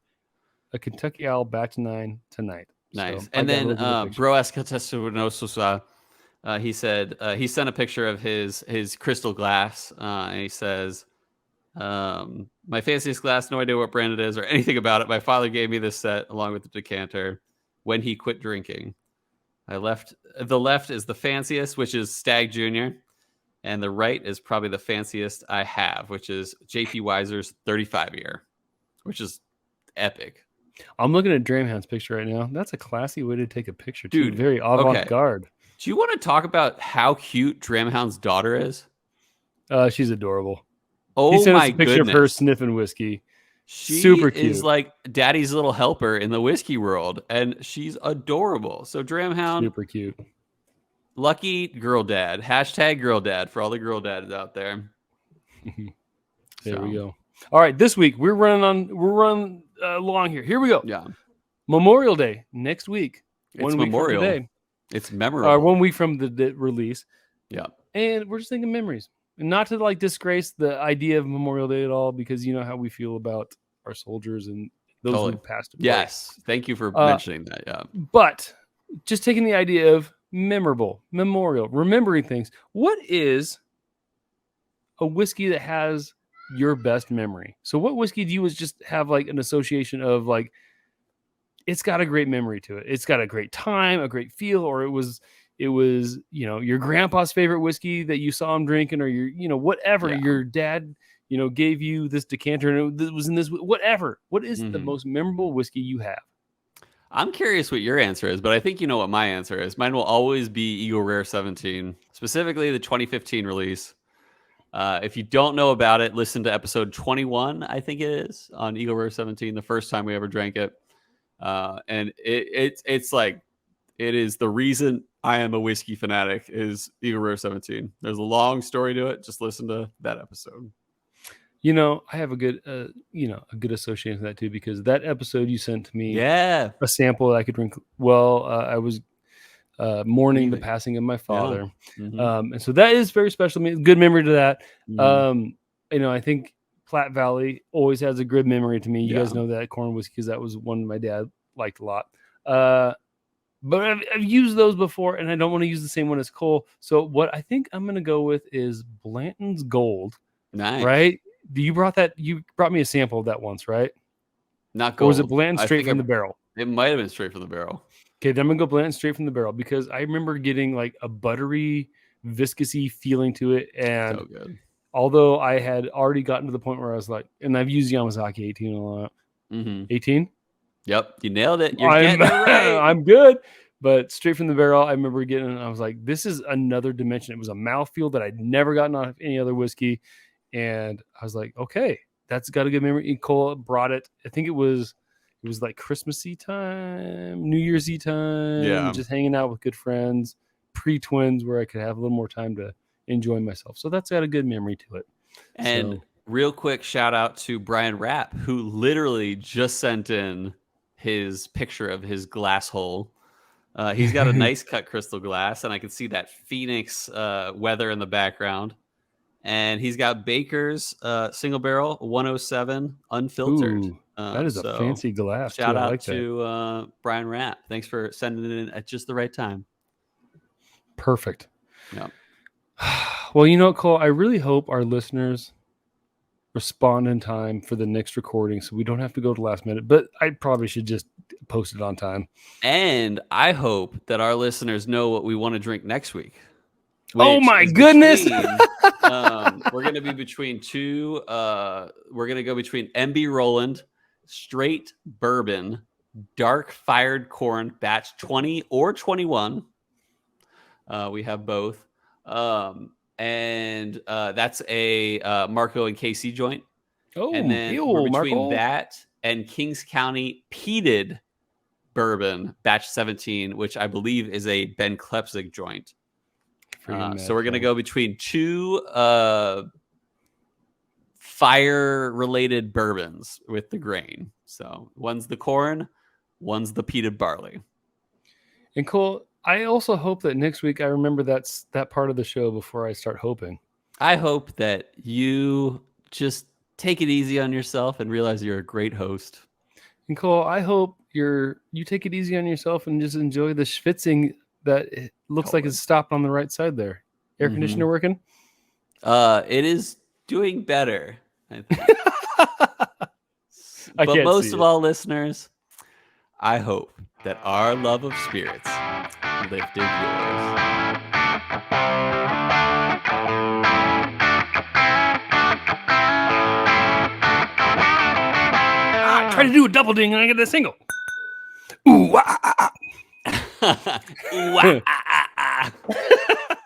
a Kentucky Owl batch 9 tonight. Nice. So and then Bro Escatesanosa, he said he sent a picture of his crystal glass, and he says, my fanciest glass, no idea what brand it is or anything about it. My father gave me this set along with the decanter when he quit drinking. The left is the fanciest, which is Stag Jr., and the right is probably the fanciest I have, which is JP Weiser's 35 year, which is epic. I'm looking at Dramhound's picture right now. That's a classy way to take a picture, too. Dude, very avant-garde. Do you want to talk about how cute Dramhound's daughter is? She's adorable. Oh, he sent my us a picture goodness. Of her sniffing whiskey. Super cute. Is like daddy's little helper in the whiskey world, and she's adorable. So Dramhound, super cute. Lucky girl dad. Hashtag girl dad for all the girl dads out there. There we go. All right, this week we're running along here. Here we go. Yeah. Memorial Day next week. It's Memorial Day. It's memorable. 1 week from the release. Yeah. And we're just thinking memories. And not to like disgrace the idea of Memorial Day at all, because you know how we feel about our soldiers and those who passed away. Yes. Thank you for mentioning that. Yeah. But just taking the idea of memorable, memorial, remembering things. What is a whiskey that has your best memory? So what whiskey do you just have like an association of like, it's got a great memory to it. It's got a great time, a great feel, or it was, your grandpa's favorite whiskey that you saw him drinking, or whatever your dad, gave you this decanter and it was in this, whatever. What is the most memorable whiskey you have? I'm curious what your answer is, but I think you know what my answer is. Mine will always be Eagle Rare 17, specifically the 2015 release. If you don't know about it, listen to episode 21, I think it is, on Eagle Rare 17, the first time we ever drank it. And it's like, it is the reason I am a whiskey fanatic is Eagle Rare 17. There's a long story to it. Just listen to that episode. I have a good association with that too, because that episode you sent to me, a sample that I could drink. Well, I was mourning the passing of my father, and so that is very special to me. Good memory to that. I think Platte Valley always has a good memory to me. You guys know that corn whiskey because that was one my dad liked a lot. But I've used those before, and I don't want to use the same one as Cole. So what I think I'm going to go with is Blanton's Gold. Nice. Right? You brought me a sample of that once, right? Not Gold. Or was it Blanton straight from the barrel? It might have been straight from the barrel. Okay, then I'm going to go Blanton straight from the barrel because I remember getting like a buttery, viscousy feeling to it. And so good. Although I had already gotten to the point where I was like, and I've used Yamazaki 18 a lot. 18? Yep, you nailed it. You're getting it right. I'm good. But straight from the barrel, I remember getting, I was like, this is another dimension. It was a mouthfeel that I'd never gotten off any other whiskey. And I was like, okay, that's got a good memory. And Cole brought it. I think it was like Christmassy time, New Year's Eve time, just hanging out with good friends, pre-twins, where I could have a little more time to enjoy myself. So that's got a good memory to it. And real quick shout out to Brian Rapp, who literally just sent in his picture of his glass hole. He's got a nice cut crystal glass, and I can see that Phoenix weather in the background. And he's got Baker's single barrel 107 unfiltered. Ooh, that is a fancy glass. Shout out to Brian Rapp. Thanks for sending it in at just the right time. Perfect. Yeah. Well, you know what, Cole? I really hope our listeners respond in time for the next recording so we don't have to go to last minute, but I probably should just post it on time. And I hope that our listeners know what we want to drink next week. Oh my goodness. We're going to be between two. We're going to go between MB Roland, straight bourbon, dark fired corn, batch 20 or 21. We have both. And that's a Marco and KC joint. Oh, and then we're between that and Kings County peated bourbon, batch 17, which I believe is a Ben Klepsig joint. So we're going to go between two fire-related bourbons with the grain. So one's the corn, one's the peated barley. And Cole, I also hope that next week I remember that part of the show before I start hoping. I hope that you just take it easy on yourself and realize you're a great host. And Cole, I hope you take it easy on yourself and just enjoy the schwitzing that it looks like it's stopped on the right side there. Air conditioner working? It is doing better, I think. But most of all, listeners, I hope that our love of spirits lifted yours. I try to do a double ding and I get a single. Ooh, ah, ah, ah. Ooh, ah, ah, ah, ah.